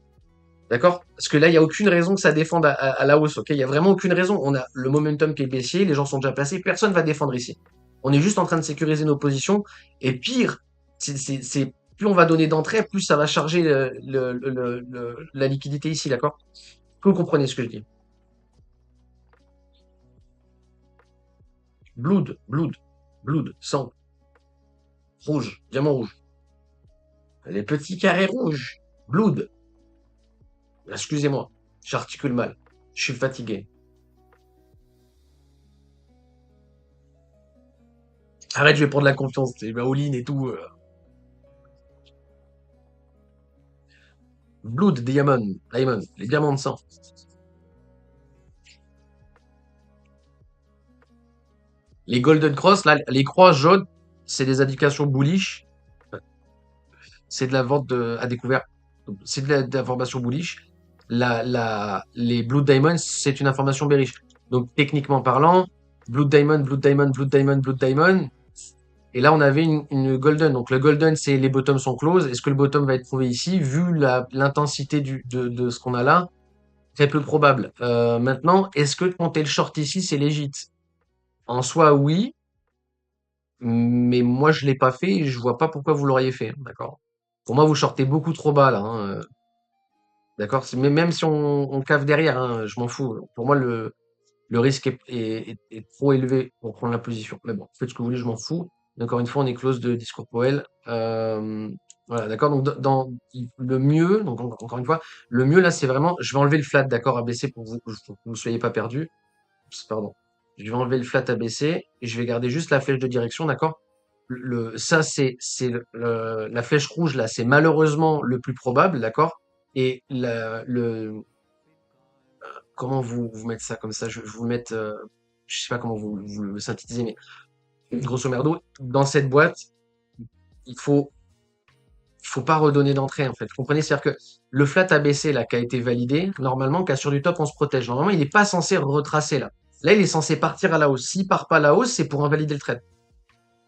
D'accord? Parce que là, il n'y a aucune raison que ça défende à la hausse. Ok? Il n'y a vraiment aucune raison. On a le momentum qui est baissier, les gens sont déjà placés, personne va défendre ici. On est juste en train de sécuriser nos positions. Et pire, plus on va donner d'entrée, plus ça va charger la liquidité ici, d'accord? Que vous comprenez ce que je dis? Blood, blood, blood, sang, rouge, diamant rouge. Les petits carrés rouges, blood. Excusez-moi, j'articule mal. Je suis fatigué. Arrête, je vais prendre la confiance. C'est all-in et tout. Blood, diamond, diamond, les diamants de sang. Les golden cross, là, les croix jaunes, c'est des indications bullish. C'est de la vente à découvert. C'est de l'information bullish. Les Blood Diamonds, c'est une information bearish. Donc, techniquement parlant, Blood Diamond, Blood Diamond, Blood Diamond, Blood Diamond. Et là, on avait une Golden. Donc, le Golden, c'est les bottoms sont close. Est-ce que le bottom va être trouvé ici? Vu l'intensité de ce qu'on a là, très peu probable. Maintenant, est-ce que compter le short ici, c'est légit? En soi, oui. Mais moi, je l'ai pas fait et je vois pas pourquoi vous l'auriez fait. D'accord? Pour moi, vous shortez beaucoup trop bas, là. Hein. D'accord? Mais même si on cave derrière, hein, je m'en fous. Pour moi, le risque est trop élevé pour prendre la position. Mais bon, faites ce que vous voulez, je m'en fous. Encore une fois, on est close de discours Powell. Voilà, d'accord? Donc, dans le mieux, donc encore une fois, le mieux là, c'est vraiment, je vais enlever le flat, d'accord, à baisser pour que vous ne soyez pas perdu. Pardon. Je vais enlever le flat à baisser et je vais garder juste la flèche de direction, d'accord? Ça, la flèche rouge là, c'est malheureusement le plus probable, d'accord? Et comment vous mettre ça comme ça? Je vais vous mettre, je sais pas comment vous le synthétiser, mais grosso merdo, dans cette boîte, il faut pas redonner d'entrée, en fait. Vous comprenez? C'est-à-dire que le flat ABC, là, qui a été validé, normalement, cassure du top, on se protège. Normalement, il n'est pas censé retracer, là. Là, il est censé partir à la hausse. S'il part pas à la hausse, c'est pour invalider le trade.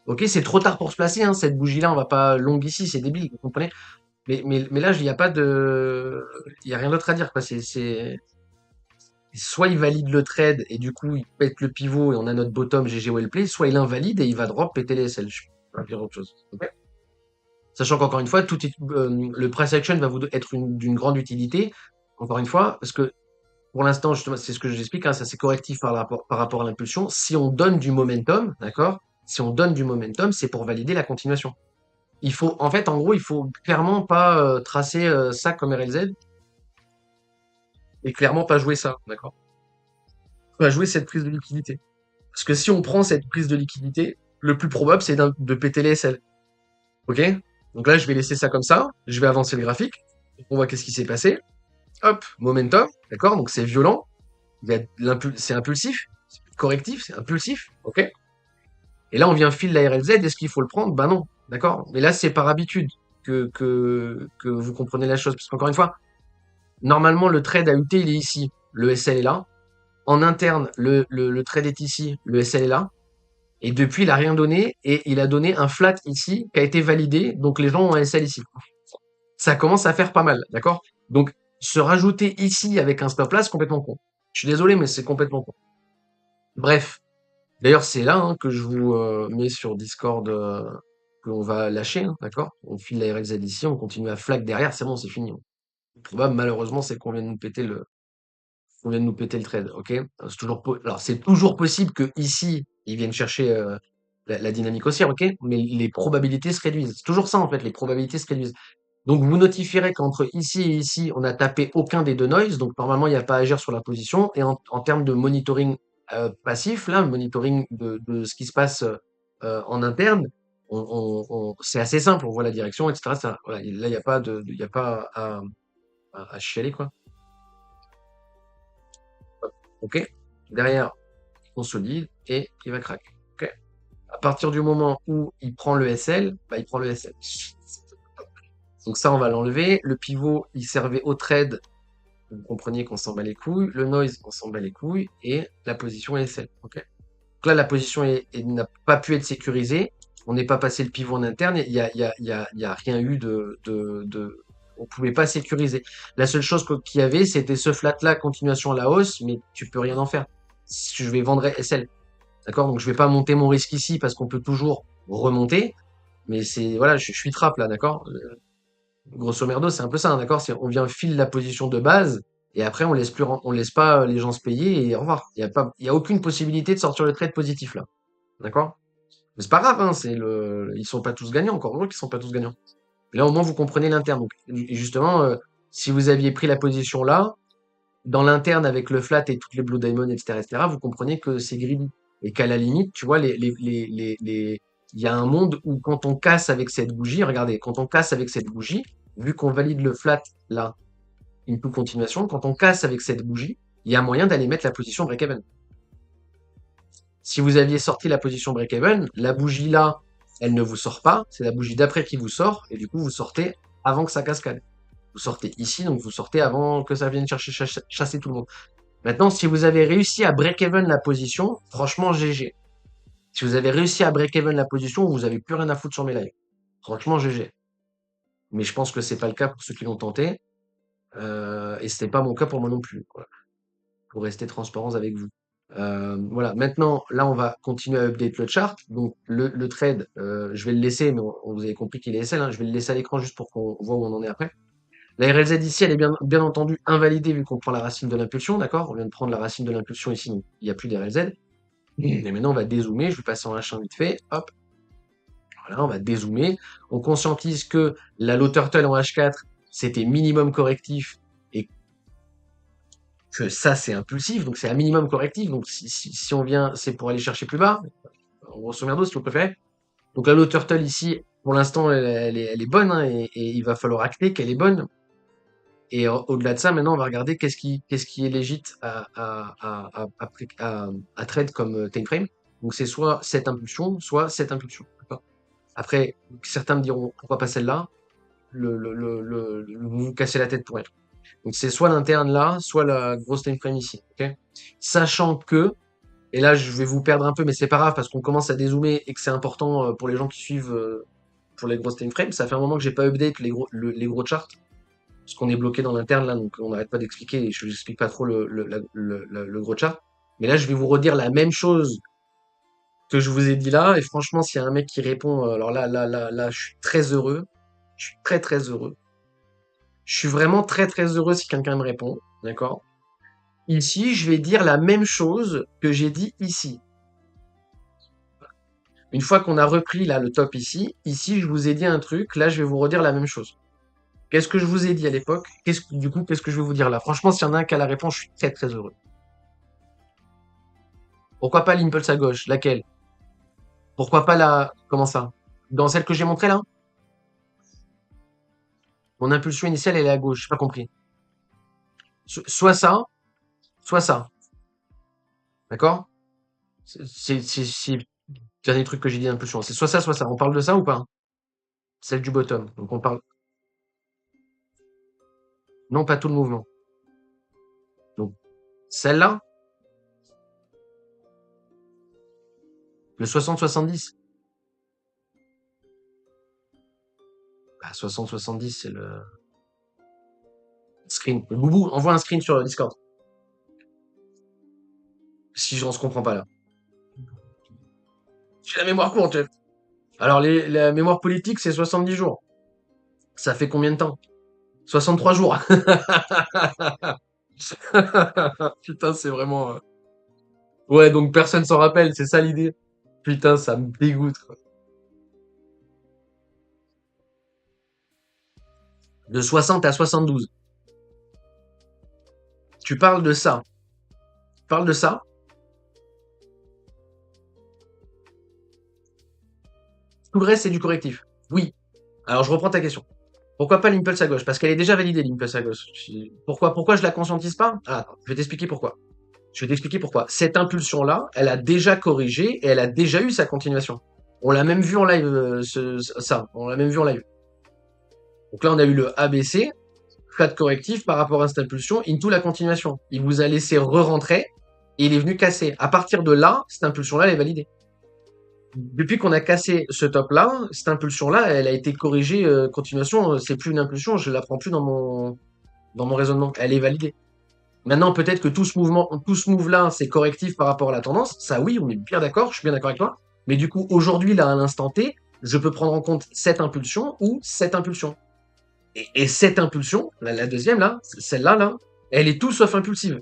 Ok, c'est trop tard pour se placer, hein, cette bougie-là, on va pas long ici, c'est débile, vous comprenez? Mais là, il n'y a pas il y a rien d'autre à dire, quoi. Soit il valide le trade et du coup, il pète le pivot et on a notre bottom GG well play, soit il invalide et il va drop péter les SL. Je peux pas dire autre chose. Ok. Sachant qu'encore une fois, le price action va vous être d'une grande utilité. Encore une fois, parce que pour l'instant, justement, c'est ce que j'explique, hein, ça c'est correctif par rapport à l'impulsion. Si on donne du momentum, d'accord? Si on donne du momentum, c'est pour valider la continuation. En fait, en gros, il faut clairement pas tracer ça comme RLZ et clairement pas jouer ça, d'accord? On va jouer cette prise de liquidité. Parce que si on prend cette prise de liquidité, le plus probable, c'est de péter les SL. Ok? Donc là, je vais laisser ça comme ça. Je vais avancer le graphique. On voit qu'est-ce qui s'est passé. Hop, momentum, d'accord? Donc c'est violent. C'est impulsif. C'est correctif, c'est impulsif. Ok? Et là, on vient fil la RLZ. Est-ce qu'il faut le prendre? Bah non. D'accord? Mais là, c'est par habitude que vous comprenez la chose. Parce qu'encore une fois, normalement, le trade AUT, il est ici. Le SL est là. En interne, le trade est ici. Le SL est là. Et depuis, il a rien donné. Et il a donné un flat ici qui a été validé. Donc, les gens ont un SL ici. Ça commence à faire pas mal. D'accord? Donc, se rajouter ici avec un stop là, c'est complètement con. Je suis désolé, mais c'est complètement con. Bref. D'ailleurs, c'est là que je vous mets sur Discord qu'on va lâcher, hein, d'accord? On file la RLZ ici, on continue à flag derrière, c'est bon, c'est fini. Le probable, malheureusement, c'est qu'on vient de nous péter on vient de nous péter le trade, ok? Alors, c'est toujours possible que ici, ils viennent chercher la dynamique haussière, ok? Mais les probabilités se réduisent. C'est toujours ça, en fait, les probabilités se réduisent. Donc, vous notifierez qu'entre ici et ici, on n'a tapé aucun des deux noise. Donc, normalement, il n'y a pas à agir sur la position. Et en termes de monitoring passif, là, monitoring de ce qui se passe en interne, c'est assez simple. On voit la direction, etc. Voilà, là, il n'y a pas il y a pas à chialer, quoi. OK? Derrière, il consolide et il va craquer. OK? À partir du moment où il prend le SL, bah, il prend le SL. Donc ça, on va l'enlever. Le pivot, il servait au trade. Vous compreniez qu'on s'en bat les couilles. Le noise, on s'en bat les couilles. Et la position est SL. OK? Donc là, la position n'a pas pu être sécurisée. On n'est pas passé le pivot en interne. Il y a rien eu on pouvait pas sécuriser. La seule chose qu'il y avait, c'était ce flat-là, continuation à la hausse, mais tu peux rien en faire. Je vais vendre SL. D'accord? Donc je vais pas monter mon risque ici parce qu'on peut toujours remonter. Mais voilà, je suis trap là, d'accord? Grosso merdo, c'est un peu ça, hein, d'accord? On vient file la position de base et après on laisse pas les gens se payer et au revoir. Il y a aucune possibilité de sortir le trade positif là, d'accord? Mais c'est pas grave, hein, ils sont pas tous gagnants, encore heureux qu'ils sont pas tous gagnants. Et là au moins vous comprenez l'interne. Donc et justement, si vous aviez pris la position là, dans l'interne avec le flat et toutes les blue diamond, etc., vous comprenez que c'est greedy et qu'à la limite, tu vois, il y a un monde où quand on casse avec cette bougie, regardez, quand on casse avec cette bougie, vu qu'on valide le flat là, into continuation, quand on casse avec cette bougie, il y a moyen d'aller mettre la position break-even. Si vous aviez sorti la position break-even, la bougie là, elle ne vous sort pas, c'est la bougie d'après qui vous sort, et du coup, vous sortez avant que ça cascade. Vous sortez ici, donc vous sortez avant que ça vienne chasser tout le monde. Maintenant, si vous avez réussi à break-even la position, franchement, GG. Si vous avez réussi à break-even la position, vous avez plus rien à foutre sur mes lives. Franchement, GG. Mais je pense que c'est pas le cas pour ceux qui l'ont tenté. Et c'était pas mon cas pour moi non plus, quoi, pour rester transparent avec vous. Voilà. Maintenant, là, on va continuer à update le chart. Donc, le trade, je vais le laisser, mais vous avez compris qu'il est SL, hein. Je vais le laisser à l'écran juste pour qu'on voit où on en est après. La RLZ ici, elle est bien entendu invalidée vu qu'on prend la racine de l'impulsion, d'accord? On vient de prendre la racine de l'impulsion ici, donc il n'y a plus d'RLZ. Et maintenant, on va dézoomer. Je vais passer en H1 vite fait. Hop. Voilà, on va dézoomer. On conscientise que la low turtle en H4, c'était minimum correctif et que ça, c'est impulsif. Donc, c'est un minimum correctif. Donc, si on vient, c'est pour aller chercher plus bas. En grosso merdo, si vous préférez. Donc, la low turtle ici, pour l'instant, elle est bonne, hein, et il va falloir acter qu'elle est bonne. Et au-delà de ça, maintenant, on va regarder qu'est-ce qui est légit à trade comme time frame. Donc, c'est soit cette impulsion, soit cette impulsion. Après, certains me diront pourquoi pas celle-là. Vous vous cassez la tête pour elle. Donc, c'est soit l'interne là, soit la grosse time frame ici. Okay, sachant que, et là, je vais vous perdre un peu, mais c'est pas grave parce qu'on commence à dézoomer et que c'est important pour les gens qui suivent pour les grosses time frames. Ça fait un moment que j'ai pas update les gros charts. Parce qu'on est bloqué dans l'interne là, donc on n'arrête pas d'expliquer, et je n'explique pas trop le gros chart. Mais là, je vais vous redire la même chose que je vous ai dit là, et franchement, s'il y a un mec qui répond, alors là, je suis très heureux. Je suis très très heureux. Je suis vraiment très très heureux si quelqu'un me répond, d'accord? Ici, je vais dire la même chose que j'ai dit ici. Une fois qu'on a repris là le top ici, je vous ai dit un truc, là je vais vous redire la même chose. Qu'est-ce que je vous ai dit à l'époque? Qu'est-ce que je vais vous dire là? Franchement, s'il y en a un qui a la réponse, je suis très très heureux. Pourquoi pas l'impulse à gauche? Laquelle? Pourquoi pas la... Comment ça? Dans celle que j'ai montrée là? Mon impulsion initiale, elle est à gauche, j'ai pas compris. Soit ça, soit ça. D'accord? C'est le dernier truc que j'ai dit d'impulsion. C'est soit ça, soit ça. On parle de ça ou pas? Celle du bottom. Donc on parle... Non, pas tout le mouvement. Donc, celle-là, le 60-70. Bah, 60-70, c'est le screen. Le boubou, envoie un screen sur Discord. Si on se comprend pas là. J'ai la mémoire courte, chef. Alors, la mémoire politique, c'est 70 jours. Ça fait combien de temps? 63 jours. Putain, c'est vraiment... Ouais, donc personne s'en rappelle, c'est ça l'idée. Putain, ça me dégoûte, quoi. De 60 à 72. Tu parles de ça. Tu parles de ça. Tout le reste, c'est du correctif. Oui. Alors, je reprends ta question. Pourquoi pas l'impulse à gauche? Parce qu'elle est déjà validée, l'impulse à gauche. Pourquoi je la conscientise pas? Ah, attends, je vais t'expliquer pourquoi. Je vais t'expliquer pourquoi. Cette impulsion-là, elle a déjà corrigé et elle a déjà eu sa continuation. On l'a même vu en live, ça. On l'a même vu en live. Donc là, on a eu le ABC, pas de correctif par rapport à cette impulsion, into la continuation. Il vous a laissé re-rentrer et il est venu casser. À partir de là, cette impulsion-là, elle est validée. Depuis qu'on a cassé ce top-là, cette impulsion-là, elle a été corrigée, continuation, c'est plus une impulsion, je la prends plus dans mon raisonnement. Elle est validée. Maintenant, peut-être que tout ce move-là, c'est correctif par rapport à la tendance. Ça, oui, on est bien d'accord, je suis bien d'accord avec toi. Mais du coup, aujourd'hui, là, à l'instant T, je peux prendre en compte cette impulsion ou cette impulsion. Et cette impulsion, la deuxième, là, celle-là, là, elle est tout sauf impulsive.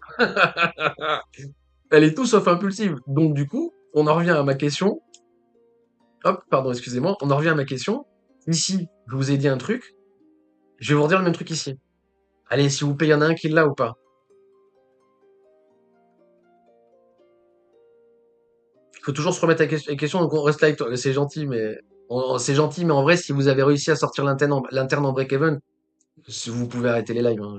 Elle est tout sauf impulsive. Donc, du coup, on en revient à ma question. Hop, pardon, excusez-moi. On en revient à ma question. Ici, je vous ai dit un truc. Je vais vous redire le même truc ici. Allez, s'il vous plaît, il y en a un qui l'a ou pas? Il faut toujours se remettre la question, donc on reste là avec toi. C'est gentil, mais c'est gentil, mais en vrai, si vous avez réussi à sortir l'interne en break-even, vous pouvez arrêter les lives. Hein,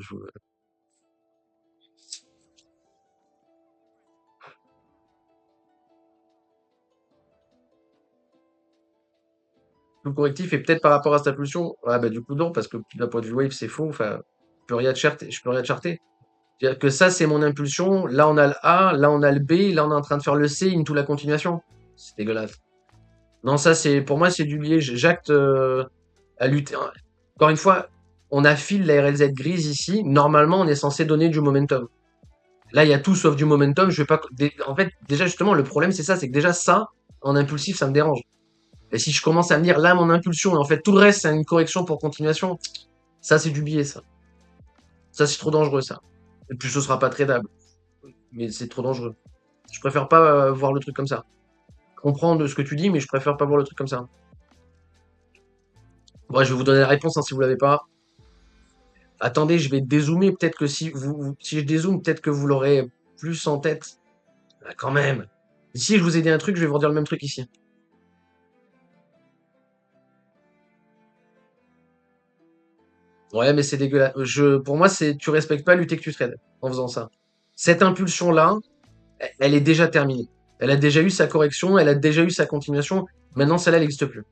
Le correctif est peut-être par rapport à cette impulsion. Ah bah du coup non, parce que d'un point de vue wave, c'est faux. Enfin, je peux rien charter. C'est-à-dire que ça, c'est mon impulsion. Là, on a le A, là, on a le B, là, on est en train de faire le C, into la continuation. C'est dégueulasse. Non, ça, c'est pour moi, c'est du biais. J'acte à lutter. Encore une fois, on affile la RLZ grise ici. Normalement, on est censé donner du momentum. Là, il y a tout sauf du momentum. Je vais pas. En fait, déjà, justement, le problème, c'est ça, c'est que déjà, ça, en impulsif, ça me dérange. Et si je commence à me dire, là, mon impulsion, et en fait, tout le reste, c'est une correction pour continuation, ça, c'est du biais, ça. Ça, c'est trop dangereux, ça. Et puis, ce sera pas tradable. Mais c'est trop dangereux. Je préfère pas voir le truc comme ça. Comprendre ce que tu dis, mais je préfère pas voir le truc comme ça. Bon, je vais vous donner la réponse, hein, si vous l'avez pas. Attendez, je vais dézoomer. Peut-être que si je dézoome, peut-être que vous l'aurez plus en tête. Ah, quand même. Si je vous ai dit un truc, je vais vous redire le même truc ici. Ouais, mais c'est dégueulasse. Pour moi, tu respectes pas lutter que tu trades en faisant ça. Cette impulsion-là, elle est déjà terminée. Elle a déjà eu sa correction, elle a déjà eu sa continuation. Maintenant, celle-là, elle n'existe plus.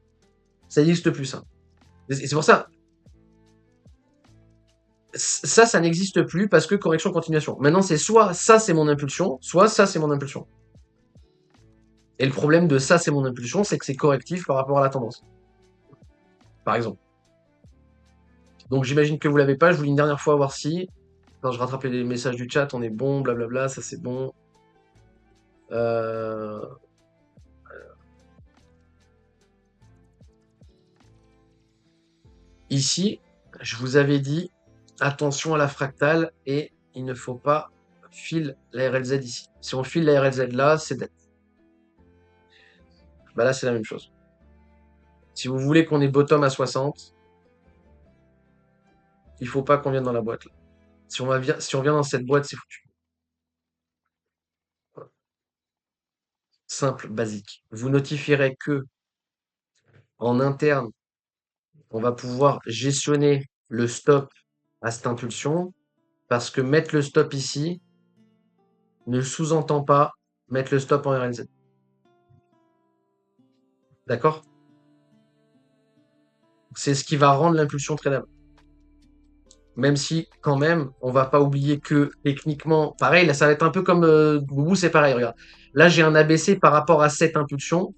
Ça n'existe plus, ça. C'est pour ça. Ça n'existe plus parce que correction, continuation. Maintenant, c'est soit ça, c'est mon impulsion, soit ça, c'est mon impulsion. Et le problème de ça, c'est mon impulsion, c'est que c'est correctif par rapport à la tendance. Par exemple. Donc, j'imagine que vous l'avez pas. Je vous lis une dernière fois, voir si. Quand je rattrape les messages du chat, on est bon, blablabla, ça c'est bon. Euh... Ici, je vous avais dit, attention à la fractale et il ne faut pas filer la RLZ ici. Si on file la RLZ là, c'est dead. Bah là, c'est la même chose. Si vous voulez qu'on ait bottom à 60, il faut pas qu'on vienne dans la boîte là. Si on vient dans cette boîte, c'est foutu. Voilà. Simple, basique. Vous notifierez que en interne, on va pouvoir gestionner le stop à cette impulsion parce que mettre le stop ici ne sous-entend pas mettre le stop en RLZ. D'accord? C'est ce qui va rendre l'impulsion tradable. Même si, quand même, on va pas oublier que techniquement, pareil, là, ça va être un peu comme Boubou, c'est pareil, regarde. Là, j'ai un ABC par rapport à cette impulsion,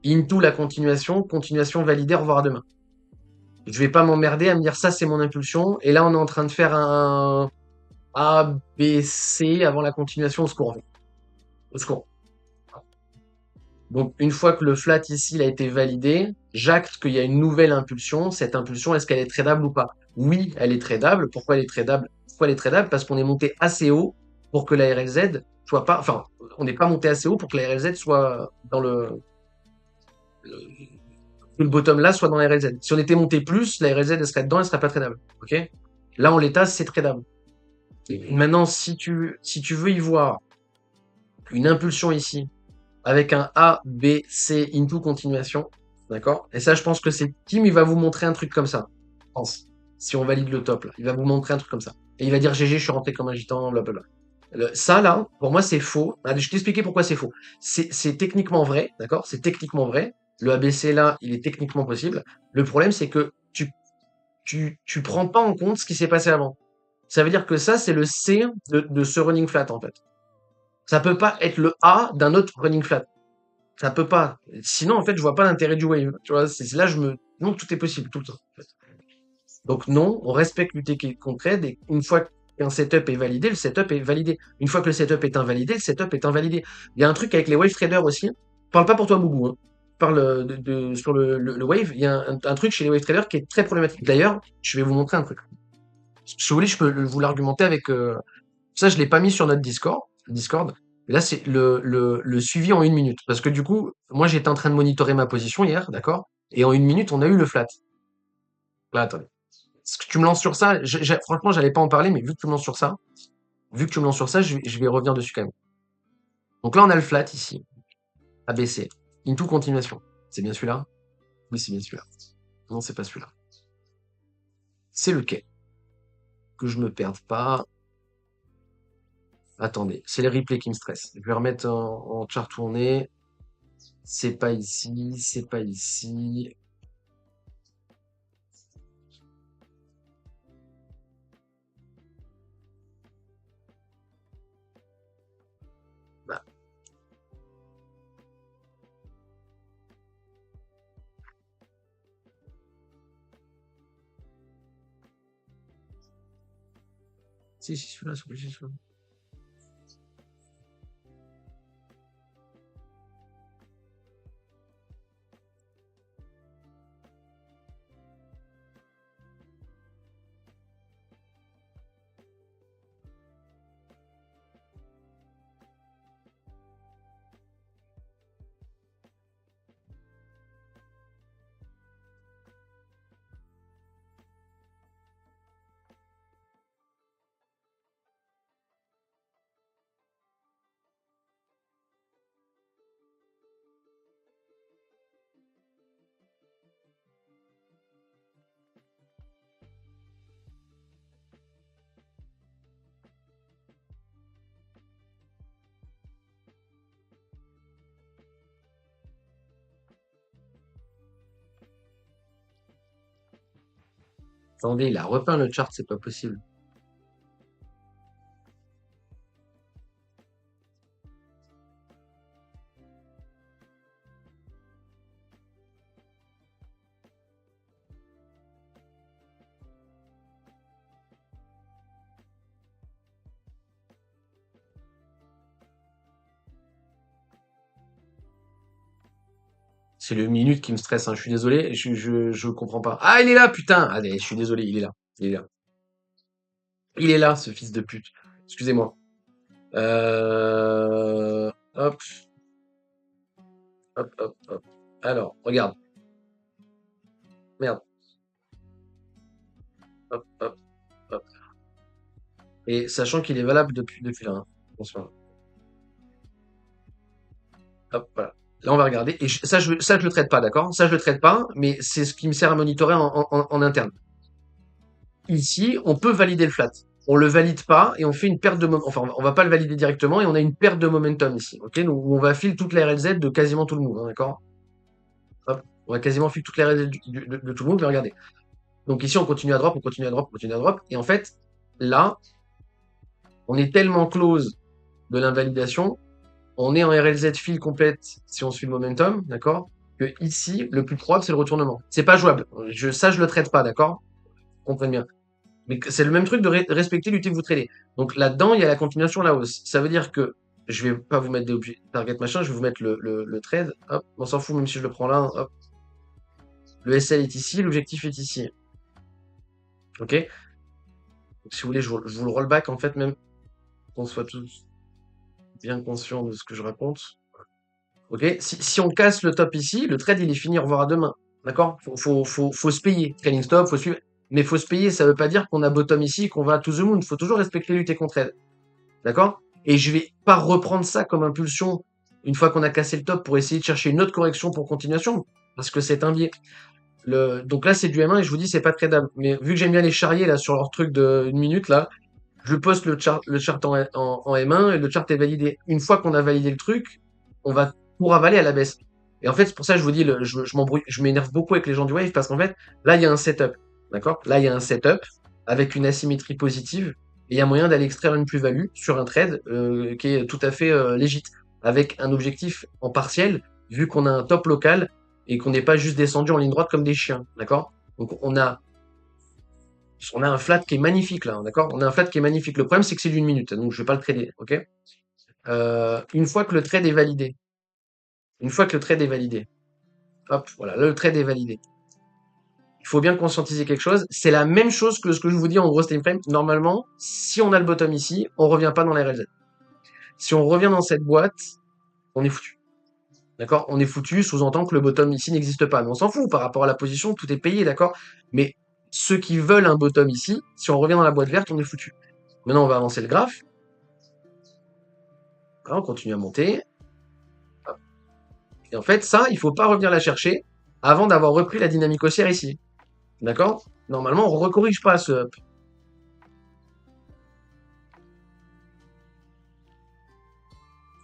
into la continuation, continuation validée, au revoir à demain. Je vais pas m'emmerder à me dire ça, c'est mon impulsion, et là, on est en train de faire un ABC avant la continuation au score. Au score. Donc, une fois que le flat ici il a été validé, j'acte qu'il y a une nouvelle impulsion. Cette impulsion, est-ce qu'elle est tradable ou pas? Oui, elle est tradable. Pourquoi elle est tradable? Pourquoi elle est tradable? Parce qu'on est monté assez haut pour que la RLZ soit pas, enfin, on n'est pas monté assez haut pour que la RLZ soit dans que le bottom là soit dans la RLZ. Si on était monté plus, la RLZ elle serait dedans, elle serait pas tradable. Ok? Là, en l'état, c'est tradable. Maintenant, si tu veux y voir une impulsion ici, avec un A, B, C into continuation. D'accord? Et ça, je pense que c'est Tim, il va vous montrer un truc comme ça. Je pense. Si on valide le top, là. Il va vous montrer un truc comme ça. Et il va dire GG, je suis rentré comme un gitan, blablabla. Ça, là, pour moi, c'est faux. Je vais t'expliquer pourquoi c'est faux. C'est techniquement vrai, d'accord? C'est techniquement vrai. Le ABC, là, il est techniquement possible. Le problème, c'est que tu prends pas en compte ce qui s'est passé avant. Ça veut dire que ça, c'est le C de ce running flat, en fait. Ça peut pas être le A d'un autre running flat. Ça peut pas. Sinon, en fait, je vois pas l'intérêt du wave. Tu vois, c'est là je me. Non, tout est possible tout le temps. En fait. Donc non, on respecte l'UTK qu'on trade et une fois qu'un setup est validé, le setup est validé. Une fois que le setup est invalidé, le setup est invalidé. Il y a un truc avec les wave traders aussi. Je parle pas pour toi, Boubou. Hein. Je parle sur le wave. Il y a un truc chez les wave traders qui est très problématique. D'ailleurs, je vais vous montrer un truc. Si vous voulez, je peux vous l'argumenter avec. Ça, je l'ai pas mis sur notre Discord. Et là, c'est le suivi en 1 minute. Parce que du coup, moi, j'étais en train de monitorer ma position hier, d'accord? Et en 1 minute, on a eu le flat. Là, attendez. Est-ce que tu me lances sur ça? Franchement, j'allais pas en parler, mais vu que tu me lances sur ça, je vais revenir dessus quand même. Donc là, on a le flat ici. ABC. Into continuation. C'est bien celui-là? Oui, c'est bien celui-là. Non, c'est pas celui-là. C'est le quai. Que je me perde pas. Attendez, c'est les replays qui me stressent. Je vais remettre en chart tourné. C'est pas ici, c'est pas ici. Bah, si, celui-là, c'est obligé, celui-là. Attendez, il a repeint le chart, c'est pas possible. C'est le minute qui me stresse, hein. Je suis désolé, je comprends pas. Ah, il est là, putain! Allez, je suis désolé, il est là. Il est là. Il est là, ce fils de pute. Excusez-moi. Hop, hop, hop, hop. Alors, regarde. Merde. Hop, hop, hop. Et sachant qu'il est valable depuis là, hein. Bonsoir. Hop, voilà. Là, on va regarder. Et ça, je le traite pas, d'accord? Ça, je le traite pas, mais c'est ce qui me sert à monitorer en interne. Ici, on peut valider le flat. On le valide pas et on fait une perte de momentum. Enfin, on va pas le valider directement et on a une perte de momentum ici. Ok? Donc, on va filer toute la RLZ de quasiment tout le move, hein, d'accord? Hop. On va quasiment filer toute la RLZ de tout le move, mais regardez. Donc ici, on continue à drop, on continue à drop, on continue à drop. Et en fait, là, on est tellement close de l'invalidation, on est en RLZ fill complète si on suit le momentum, d'accord? Que ici, le plus probable, c'est le retournement. C'est pas jouable. Ça, je le traite pas, d'accord? Comprenez bien. Mais c'est le même truc de respecter l'UT que vous tradez. Donc là-dedans, il y a la continuation à la hausse. Ça veut dire que je vais pas vous mettre des objets target machin, je vais vous mettre le trade. Hop, on s'en fout même si je le prends là. Hop. Le SL est ici, l'objectif est ici. Ok? Donc, si vous voulez, je vous le rollback en fait, même qu'on soit tous bien conscients de ce que je raconte. Ok? Si on casse le top ici, le trade il est fini, au revoir à demain. D'accord? Faut se payer. Trailing stop, faut suivre. Mais faut se payer, ça veut pas dire qu'on a bottom ici, qu'on va to the moon. Faut toujours respecter l'UT qu'on trade. D'accord? Et je vais pas reprendre ça comme impulsion une fois qu'on a cassé le top pour essayer de chercher une autre correction pour continuation. Parce que c'est un biais. Donc là, c'est du M1 et je vous dis, c'est pas tradable. Mais vu que j'aime bien les charrier là sur leur truc de 1 minute là, je poste le chart en M1 et le chart est validé. Une fois qu'on a validé le truc, on va tout ravaler à la baisse. Et en fait, c'est pour ça que je vous dis, je m'embrouille, je m'énerve beaucoup avec les gens du wave parce qu'en fait, là, il y a un setup. D'accord? Là, il y a un setup avec une asymétrie positive et il y a moyen d'aller extraire une plus-value sur un trade qui est tout à fait légit avec un objectif en partiel vu qu'on a un top local et qu'on n'est pas juste descendu en ligne droite comme des chiens. D'accord? Donc, on a un flat qui est magnifique là, d'accord? On a un flat qui est magnifique. Le problème, c'est que c'est d'une minute, donc je vais pas le trader, ok? Une fois que le trade est validé, hop, voilà, là, le trade est validé. Il faut bien conscientiser quelque chose. C'est la même chose que ce que je vous dis en gros time frame. Normalement, si on a le bottom ici, on revient pas dans les RLZ. Si on revient dans cette boîte, on est foutu. D'accord? On est foutu, sous-entend que le bottom ici n'existe pas. Mais on s'en fout par rapport à la position, tout est payé, d'accord? Mais ceux qui veulent un bottom ici, si on revient dans la boîte verte, on est foutu. Maintenant, on va avancer le graphe. On continue à monter. Et en fait, ça, il faut pas revenir la chercher avant d'avoir repris la dynamique haussière ici. D'accord? Normalement, on ne recorrige pas ce up.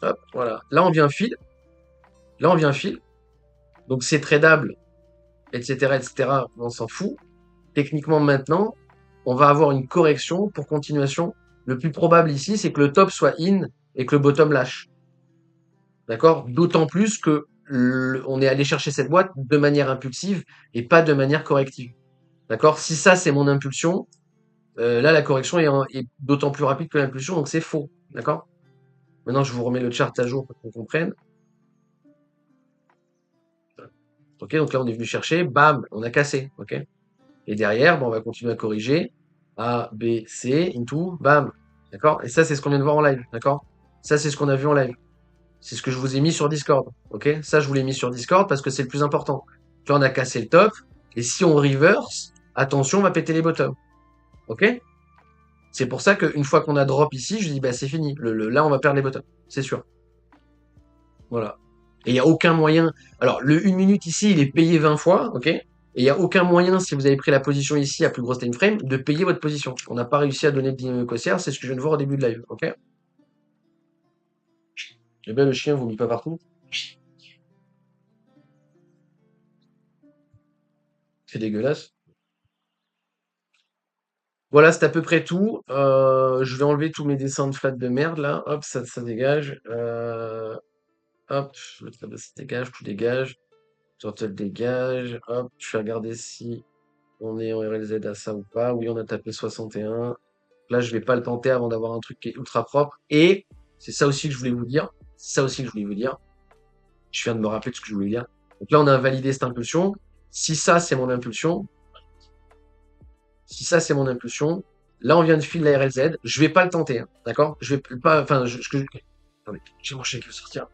Hop, voilà. Là, on vient fil. Là, on vient fil. Donc, c'est tradable, etc., etc. On s'en fout. Techniquement, maintenant, on va avoir une correction pour continuation. Le plus probable ici, c'est que le top soit in et que le bottom lâche. D'accord? D'autant plus que on est allé chercher cette boîte de manière impulsive et pas de manière corrective. D'accord? Si ça, c'est mon impulsion, là, la correction est d'autant plus rapide que l'impulsion, donc c'est faux. D'accord? Maintenant, je vous remets le chart à jour pour qu'on comprenne. Ok, donc là, on est venu chercher, bam, on a cassé. Ok? Et derrière, bon, on va continuer à corriger. A, B, C, into, bam. D'accord? Et ça, c'est ce qu'on vient de voir en live. D'accord? Ça, c'est ce qu'on a vu en live. C'est ce que je vous ai mis sur Discord. Ok? Ça, je vous l'ai mis sur Discord parce que c'est le plus important. Là, on a cassé le top. Et si on reverse, attention, on va péter les bottoms. Ok? C'est pour ça qu'une fois qu'on a drop ici, je dis, bah, c'est fini. Là, on va perdre les bottoms. C'est sûr. Voilà. Et il n'y a aucun moyen. Alors, le 1 minute ici, il est payé 20 fois. Ok? Et il n'y a aucun moyen, si vous avez pris la position ici à plus grosse time frame, de payer votre position. On n'a pas réussi à donner le dynamique haussière. C'est ce que je viens de voir au début de live. Ok? Eh bien, le chien vomit pas partout. C'est dégueulasse. Voilà, c'est à peu près tout. Je vais enlever tous mes dessins de flat de merde là. Hop, ça dégage. Hop, ça dégage, tout dégage. Turtle dégage. Hop, je vais regarder si on est en RLZ à ça ou pas. Oui, on a tapé 61. Là, je vais pas le tenter avant d'avoir un truc qui est ultra propre. Et c'est ça aussi que je voulais vous dire. C'est ça aussi que je voulais vous dire. Je viens de me rappeler de ce que je voulais dire. Donc là, on a validé cette impulsion. Si ça, c'est mon impulsion, si ça, c'est mon impulsion, là, on vient de filer la RLZ. Je vais pas le tenter, hein, d'accord? Je vais pas, enfin, attendez, j'ai mon chèque qui veut sortir.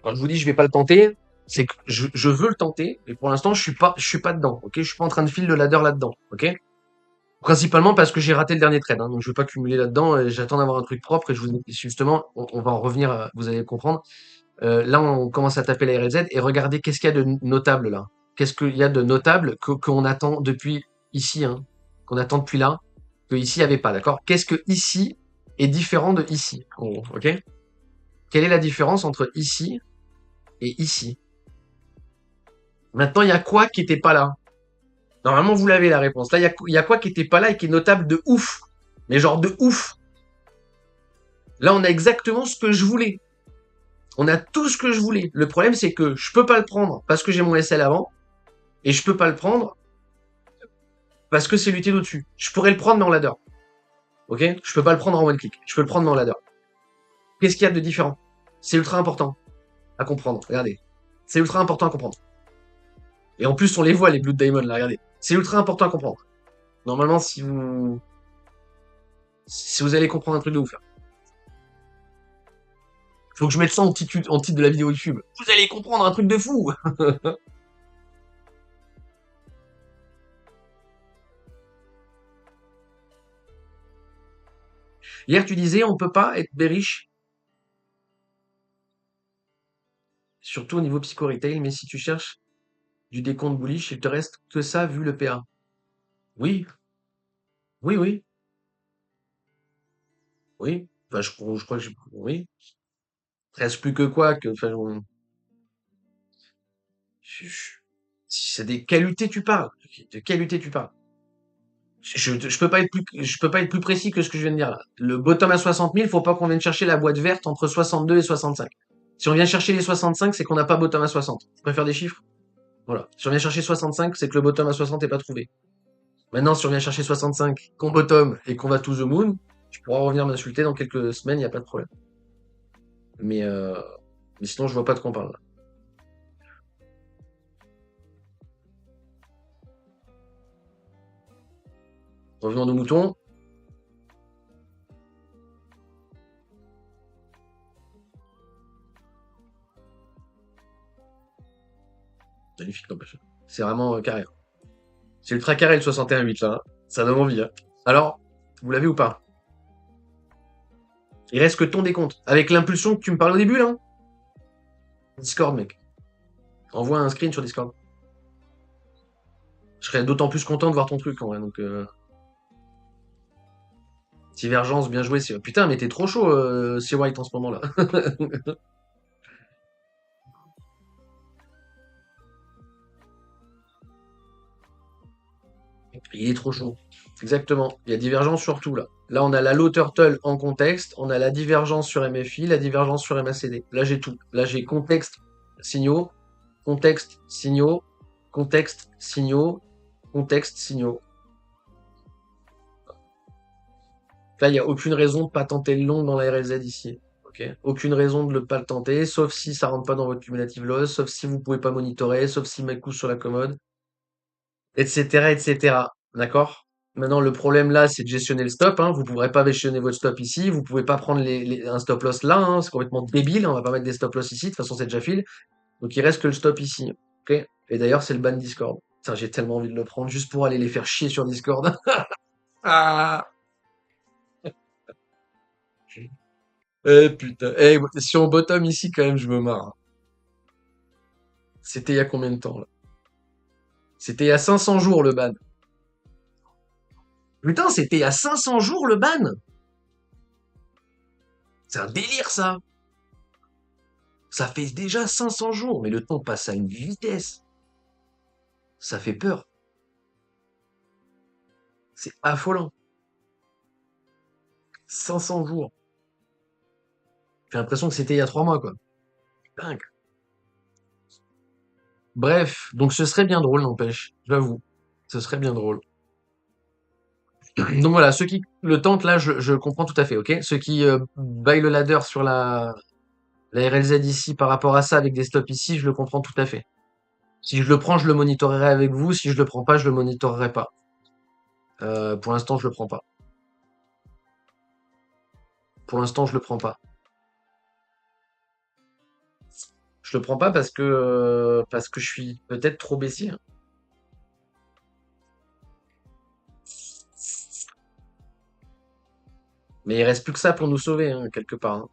Quand je vous dis je vais pas le tenter, c'est que je veux le tenter, mais pour l'instant, je suis pas dedans, ok? Je suis pas en train de filer le ladder là-dedans, ok? Principalement parce que j'ai raté le dernier trade, hein, donc je veux pas cumuler là-dedans. J'attends d'avoir un truc propre et justement, on va en revenir, vous allez comprendre. Là, on commence à taper la RLZ et regardez qu'est-ce qu'il y a de notable là. Qu'est-ce qu'il y a de notable qu'on attend depuis ici, hein, qu'on attend depuis là, que ici il n'y avait pas, d'accord? Qu'est-ce que ici est différent de ici, en gros, ok? Quelle est la différence entre ici et ici? Maintenant, il y a quoi qui n'était pas là? Normalement, vous l'avez la réponse. Là, il y a quoi qui n'était pas là et qui est notable de ouf? Mais genre de ouf. Là, on a exactement ce que je voulais. On a tout ce que je voulais. Le problème, c'est que je peux pas le prendre parce que j'ai mon SL avant et je peux pas le prendre parce que c'est l'UT d'au-dessus. Je pourrais le prendre mais en ladder. Ok? Je peux pas le prendre en one click. Je peux le prendre mais en ladder. Qu'est-ce qu'il y a de différent? C'est ultra important à comprendre. Regardez. C'est ultra important à comprendre. Et en plus, on les voit, les Blood Diamond, là. Regardez. C'est ultra important à comprendre. Normalement, si vous allez comprendre un truc de ouf, là. Faut que je mette ça en titre de la vidéo YouTube. Vous allez comprendre un truc de fou. Hier, tu disais, on peut pas être bearish, surtout au niveau psycho-retail, mais si tu cherches du décompte bullish, il te reste que ça vu le PA. Oui, oui, oui, oui. Enfin, je crois que oui. Reste plus que quoi que, enfin, c'est des quelle UT tu parles? De quelle UT tu parles? Je peux pas être je peux pas être plus précis que ce que je viens de dire là. Le bottom à 60 000, faut pas qu'on vienne chercher la boîte verte entre 62 et 65. Si on vient chercher les 65, c'est qu'on n'a pas bottom à 60. Je préfère des chiffres. Voilà. Si on vient chercher 65, c'est que le bottom à 60 est pas trouvé. Maintenant, si on vient chercher 65, qu'on bottom et qu'on va to the moon, tu pourras revenir m'insulter dans quelques semaines, il n'y a pas de problème. Mais, euh, mais sinon, je vois pas de quoi on parle là. Revenons à nos moutons. Magnifique, n'empêche. C'est vraiment carré. C'est ultra carré le 61-8 là, hein. Ça donne envie, hein. Alors, vous l'avez ou pas? Il reste que ton décompte. Avec l'impulsion que tu me parles au début là, hein. Discord, mec. Envoie un screen sur Discord. Je serais d'autant plus content de voir ton truc en vrai. Donc, Divergence, bien joué. Putain, mais t'es trop chaud, c'est White en ce moment là. Il est trop chaud. Exactement. Il y a divergence sur tout là. Là, on a la low turtle en contexte, on a la divergence sur MFI, la divergence sur MACD. Là, j'ai tout. Là, j'ai contexte, signaux, contexte, signaux, contexte, signaux, contexte, signaux. Là, il n'y a aucune raison de pas tenter le long dans la RLZ ici. Ok. Aucune raison de ne pas le tenter, sauf si ça rentre pas dans votre cumulative loss, sauf si vous pouvez pas monitorer, sauf si mes coups sur la commode, etc., etc. D'accord? Maintenant, le problème là, c'est de gestionner le stop, hein. Vous pourrez pas gestionner votre stop ici. Vous pouvez pas prendre un stop loss là, hein. C'est complètement débile. On va pas mettre des stop loss ici. De toute façon, c'est déjà fil. Donc, il reste que le stop ici. Ok? Et d'ailleurs, c'est le ban Discord. Putain, j'ai tellement envie de le prendre juste pour aller les faire chier sur Discord. Ah! Eh putain. Eh, si on bottom ici, quand même, je me marre. C'était il y a combien de temps, là? C'était il y a 500 jours, le ban. Putain, c'était il y a 500 jours, le ban! C'est un délire, ça! Ça fait déjà 500 jours, mais le temps passe à une vitesse. Ça fait peur. C'est affolant. 500 jours. J'ai l'impression que c'était il y a 3 mois, quoi. Dingue. Bref, donc ce serait bien drôle, n'empêche. J'avoue. Ce serait bien drôle. Donc voilà, ceux qui le tentent, là, je comprends tout à fait, ok? Ceux qui baillent le ladder sur la RLZ ici par rapport à ça avec des stops ici, je le comprends tout à fait. Si je le prends, je le monitorerai avec vous. Si je le prends pas, je le monitorerai pas. Pour l'instant, je le prends pas. Pour l'instant, je le prends pas. Je le prends pas parce que je suis peut-être trop baissier, hein. Mais il reste plus que ça pour nous sauver, hein, quelque part, hein.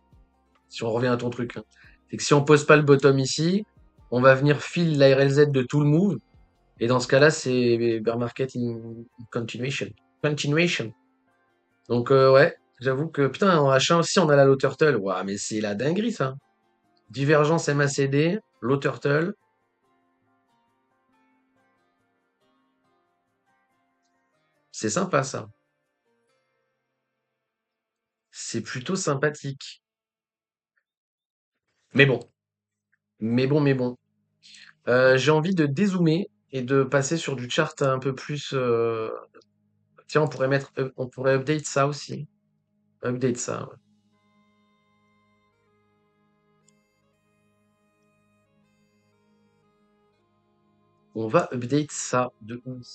Si on revient à ton truc, hein. C'est que si on pose pas le bottom ici, on va venir filer la RLZ de tout le move. Et dans ce cas-là, c'est bear market in continuation. Continuation. Donc ouais, j'avoue que putain, en H1 aussi, on a la low turtle. Ouah, mais c'est la dinguerie ça. Divergence MACD, low turtle. C'est sympa ça. C'est plutôt sympathique. Mais bon, mais bon. J'ai envie de dézoomer et de passer sur du chart un peu plus. Tiens, on pourrait update ça aussi. Update ça, ouais. On va update ça de ouf.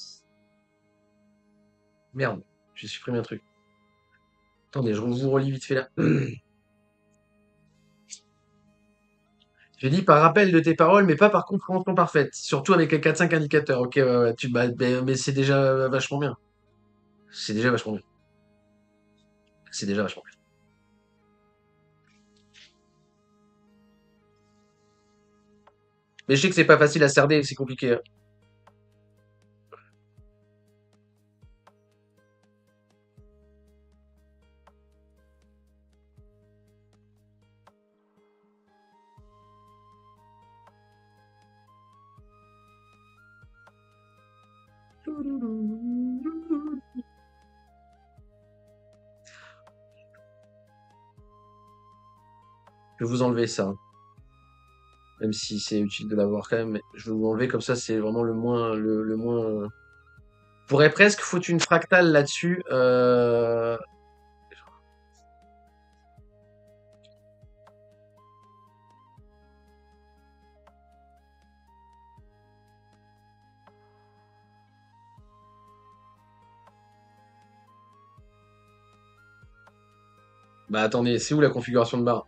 Merde, j'ai supprimé un truc. Attendez, je vous relis vite fait là. J'ai dit par rappel de tes paroles, mais pas par compréhension parfaite. Surtout avec les 4-5 indicateurs. Ok, ouais, ouais, mais c'est déjà vachement bien. C'est déjà vachement bien. C'est déjà vachement bien. Mais je sais que c'est pas facile à cerner, c'est compliqué, hein. Je vais vous enlever ça, hein. Même si c'est utile de l'avoir quand même, mais je vais vous enlever comme ça, c'est vraiment le moins. Pourrait presque foutre une fractale là-dessus. Bah attendez, c'est où la configuration de barre?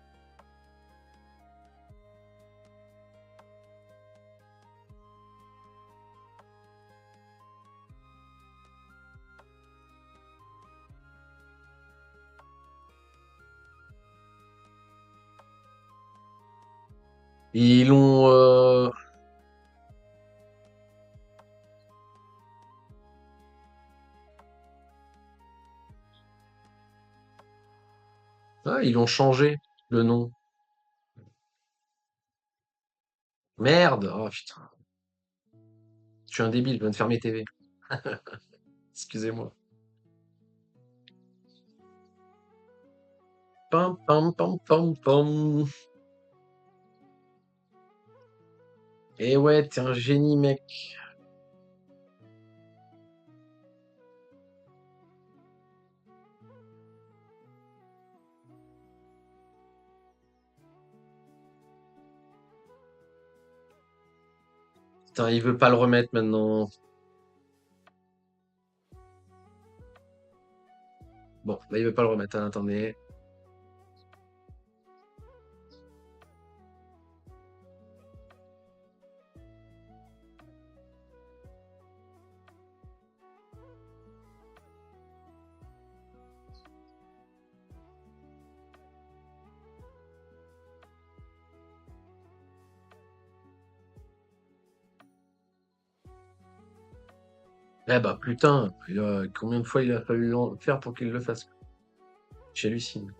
Ils l'ont. Ah, ils l'ont changé le nom. Merde! Oh putain, je suis un débile, je viens de fermer TV. Excusez-moi. Pam pam pam pam pam. Eh ouais, t'es un génie, mec. Putain, il veut pas le remettre maintenant. Bon, là, il veut pas le remettre, hein, attendez. Eh bah, putain, combien de fois il a fallu le faire pour qu'il le fasse? J'hallucine.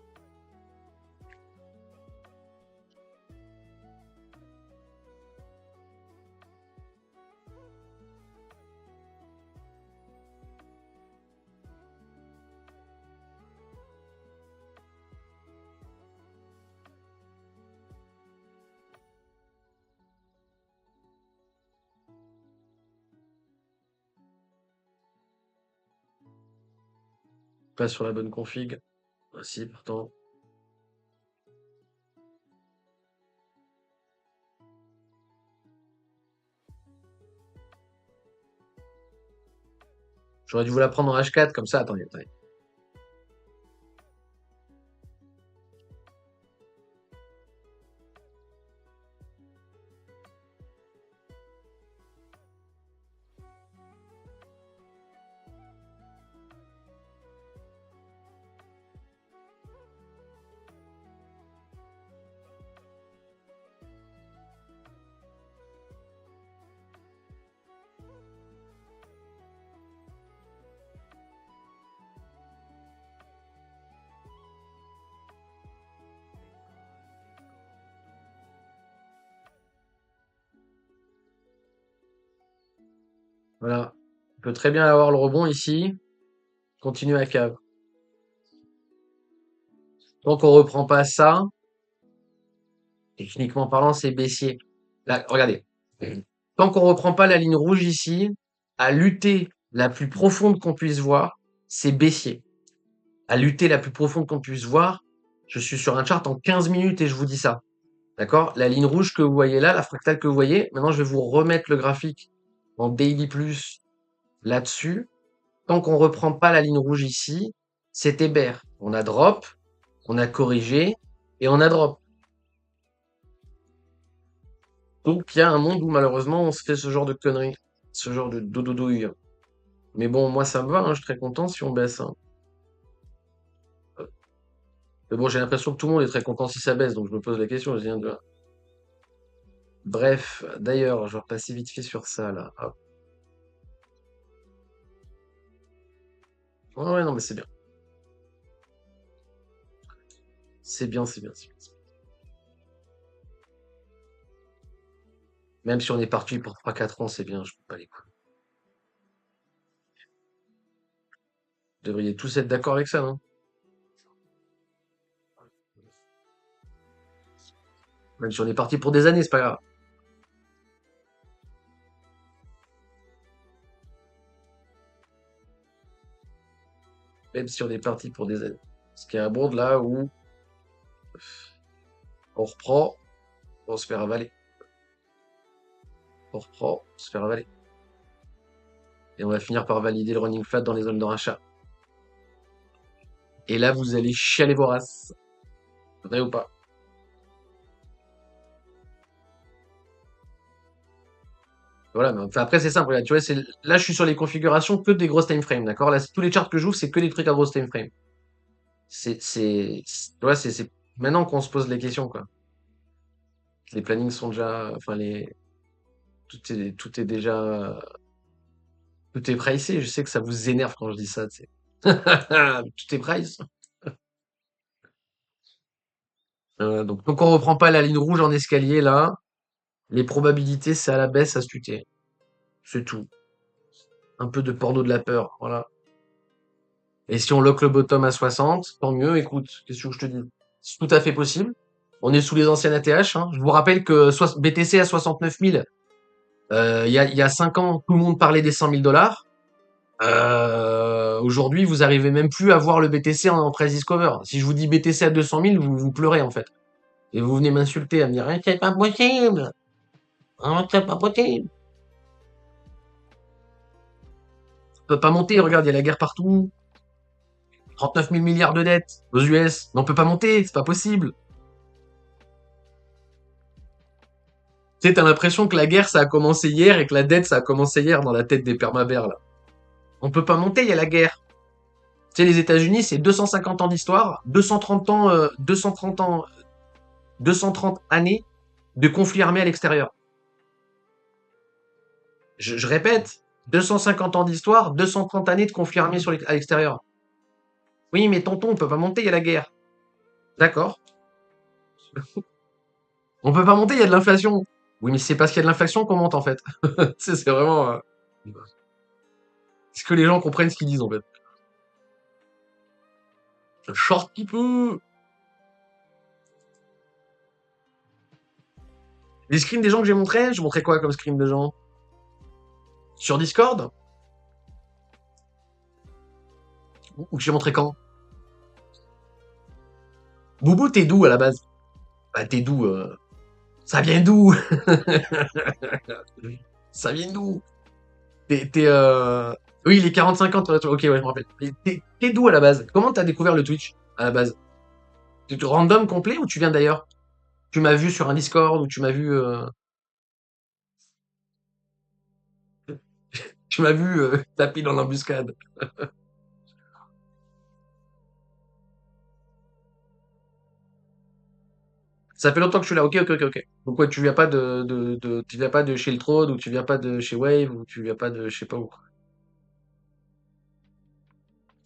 Pas sur la bonne config. Ah si, pourtant. J'aurais dû vous la prendre en H4 comme ça. Attendez, attendez. Voilà. On peut très bien avoir le rebond ici. Continuer à cave. Tant qu'on reprend pas ça, techniquement parlant, c'est baissier. Là, regardez. Tant qu'on reprend pas la ligne rouge ici, à lutter la plus profonde qu'on puisse voir, c'est baissier. À lutter la plus profonde qu'on puisse voir, je suis sur un chart en 15 minutes et je vous dis ça. D'accord? La ligne rouge que vous voyez là, la fractale que vous voyez, maintenant je vais vous remettre le graphique en daily plus là-dessus. Tant qu'on reprend pas la ligne rouge ici, c'était bear. On a drop, on a corrigé et on a drop. Donc il y a un monde où malheureusement on se fait ce genre de conneries, ce genre de dododouille. Mais bon, moi ça me va, hein, je suis très content si on baisse. Hein. Mais bon, j'ai l'impression que tout le monde est très content si ça baisse, donc je me pose la question. Je dis, hein, bref, d'ailleurs, je vais repasser vite fait sur ça là. Hop. Ouais, ouais, non, mais c'est bien. C'est bien, c'est bien, c'est bien. Même si on est parti pour 3-4 ans, c'est bien, je peux pas les coups. Vous devriez tous être d'accord avec ça, non? Même si on est parti pour des années, c'est pas grave. Même si on est parti pour des années. Ce qui est un monde là où on reprend, on se fait ravaler. On reprend, on se fait ravaler. Et on va finir par valider le running flat dans les zones de rachat. Et là, vous allez chialer vos races. Vrai ou pas? Voilà, mais enfin, après c'est simple, regarde, tu vois, là je suis sur les configurations que des grosses time frames, d'accord? Là, tous les charts que j'ouvre, c'est que des trucs à grosse time frame. Tu vois, c'est maintenant qu'on se pose les questions, quoi. Les plannings sont déjà, enfin tout est déjà, tout est pricé. Je sais que ça vous énerve quand je dis ça, tu sais. Tout est price. Donc, tant qu'on reprend pas la ligne rouge en escalier là, les probabilités c'est à la baisse à se tuer. C'est tout. Un peu de porno de la peur, voilà. Et si on lock le bottom à 60, tant mieux, écoute, qu'est-ce que je te dis? C'est tout à fait possible. On est sous les anciennes ATH, hein. Je vous rappelle que BTC à 69 000, il y a 5 ans, tout le monde parlait des 100 000 dollars. Aujourd'hui, vous arrivez même plus à voir le BTC en price discover. Si je vous dis BTC à 200 000, vous pleurez en fait. Et vous venez m'insulter à me dire, c'est pas possible. C'est pas possible. Ça peut pas monter, regarde, il y a la guerre partout. 39 000 milliards de dettes aux US. Mais on peut pas monter, c'est pas possible. Tu sais, t'as l'impression que la guerre, ça a commencé hier et que la dette, ça a commencé hier dans la tête des permabères, là. On peut pas monter, il y a la guerre. Tu sais, les États-Unis, c'est 250 ans d'histoire, 230 ans, 230 ans, 230 années de conflit armé à l'extérieur. Je répète, 250 ans d'histoire, 230 années de conflit armé à l'extérieur. Oui, mais tonton, on peut pas monter, il y a la guerre. D'accord. On peut pas monter, il y a de l'inflation. Oui, mais c'est parce qu'il y a de l'inflation qu'on monte, en fait. C'est vraiment... Est-ce que les gens comprennent ce qu'ils disent, en fait? Je short qui peut. Les screens des gens que j'ai montrés, je montrais quoi comme screen de gens? Sur Discord? Ou que j'ai montré quand? Boubou, t'es d'où à la base? Bah, t'es d'où? Ça vient d'où? Ça vient d'où? Oui, les 40-50, ouais, ok, ouais, je me rappelle. Mais t'es d'où à la base? Comment t'as découvert le Twitch à la base? T'es random complet ou tu viens d'ailleurs? Tu m'as vu sur un Discord ou tu m'as vu, tu m'as vu taper dans l'embuscade. Ça fait longtemps que je suis là. Ok, ok, ok, ok. Donc ouais, tu viens pas tu viens pas de chez le Trône ou tu viens pas de chez Wave ou tu viens pas de je sais pas où.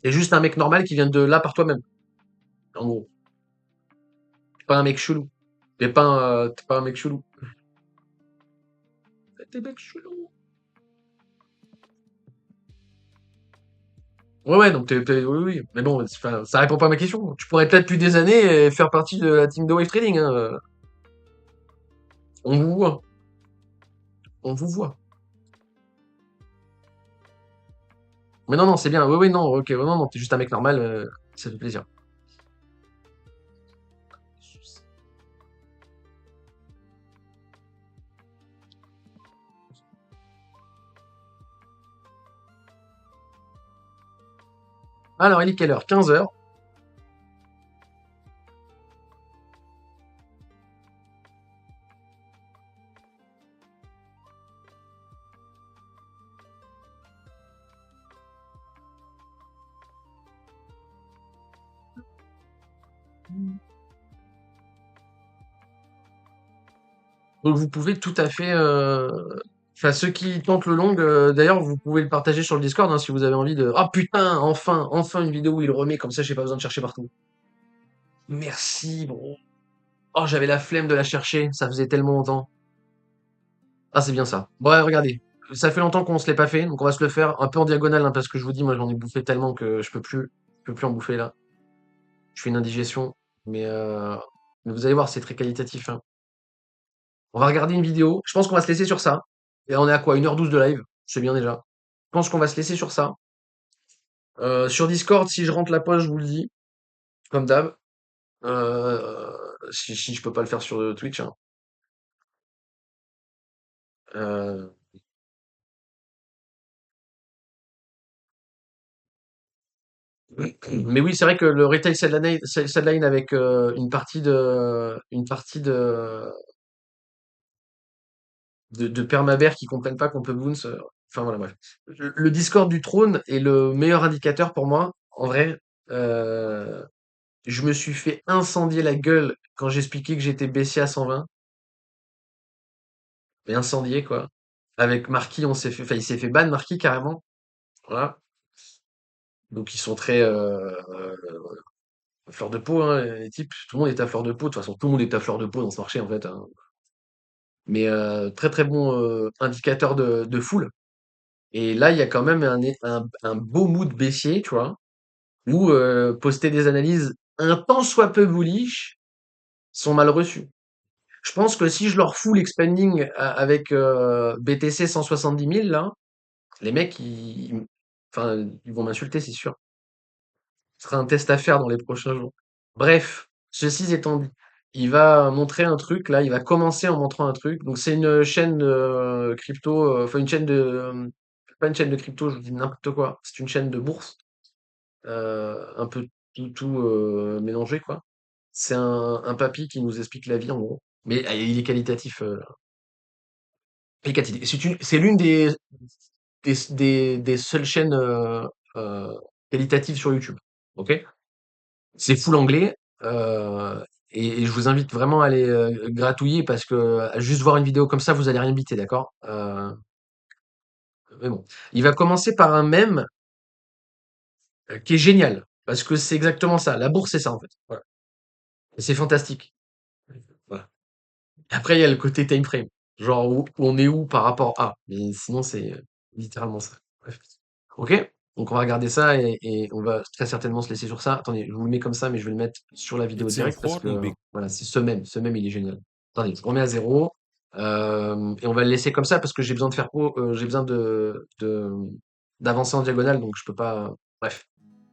T'es juste un mec normal qui vient de là par toi-même. En gros, t'es pas un mec chelou. T'es pas un mec chelou. T'es un mec chelou. Ouais, ouais, donc oui, oui. Mais bon, enfin, ça répond pas à ma question. Tu pourrais être là depuis des années et faire partie de la team de Wave Trading, hein. On vous voit. On vous voit. Mais non, non, c'est bien. Oui, oui, non, ok. Non, non, t'es juste un mec normal. Ça fait plaisir. Alors, il est quelle heure? 15 heures. Donc vous pouvez tout à fait, enfin ceux qui tentent le long, d'ailleurs vous pouvez le partager sur le Discord hein, si vous avez envie de. Ah putain, enfin, enfin une vidéo où il remet comme ça, j'ai pas besoin de chercher partout. Merci, bro. Oh, j'avais la flemme de la chercher, ça faisait tellement longtemps. Ah, c'est bien ça. Bon, ouais, regardez, ça fait longtemps qu'on se l'est pas fait, donc on va se le faire un peu en diagonale, hein, parce que je vous dis, moi j'en ai bouffé tellement que je peux plus en bouffer là. Je fais une indigestion, mais, euh, mais vous allez voir, c'est très qualitatif, hein. On va regarder une vidéo. Je pense qu'on va se laisser sur ça. Et on est à quoi? 1h12 de live. C'est bien déjà. Je pense qu'on va se laisser sur ça. Sur Discord, si je rentre la poche, je vous le dis. Comme d'hab. Si je peux pas le faire sur Twitch, hein. Euh, mais oui, c'est vrai que le retail sideline avec une partie de permabères qui comprennent pas qu'on peut bounce. Enfin voilà, bref. Le Discord du trône est le meilleur indicateur pour moi. En vrai, euh, je me suis fait incendier la gueule quand j'expliquais que j'étais baissier à 120. Mais incendié, quoi. Avec Marquis, enfin, il s'est fait ban Marquis carrément. Voilà. Donc ils sont très à fleur de peau, hein, les types. Tout le monde est à fleur de peau. De toute façon, tout le monde est à fleur de peau dans ce marché, en fait, hein. Mais très très bon indicateur de foule. Et là, il y a quand même un beau mood baissier, tu vois, où poster des analyses un tant soit peu bullish sont mal reçues. Je pense que si je leur fous l'expanding avec BTC 170 000, là, les mecs, enfin, ils vont m'insulter, c'est sûr. Ce sera un test à faire dans les prochains jours. Bref, ceci étant dit, il va montrer un truc, là, il va commencer en montrant un truc. Donc c'est une chaîne crypto, enfin une chaîne pas une chaîne de crypto, je vous dis n'importe quoi. C'est une chaîne de bourse, un peu tout mélangé, quoi. C'est un papy qui nous explique la vie, en gros. Mais il est qualitatif. Il est qualitatif. C'est l'une des seules chaînes euh, qualitatives sur YouTube. Ok? C'est full anglais. Et je vous invite vraiment à aller gratouiller parce que à juste voir une vidéo comme ça, vous allez rien biter, d'accord? Mais bon. Il va commencer par un mème qui est génial. Parce que c'est exactement ça. La bourse, c'est ça, en fait. Voilà. Et c'est fantastique. Voilà. Après, il y a le côté time frame. Genre, où on est où par rapport à. Mais sinon, c'est littéralement ça. Bref. Ok? Donc, on va regarder ça et on va très certainement se laisser sur ça. Attendez, je vous le mets comme ça, mais je vais le mettre sur la vidéo It's directe parce que, important because voilà, c'est ce même. Ce même, il est génial. Attendez, je remets à zéro. Et on va le laisser comme ça parce que j'ai besoin de faire j'ai besoin d'avancer en diagonale, donc je peux pas. Bref.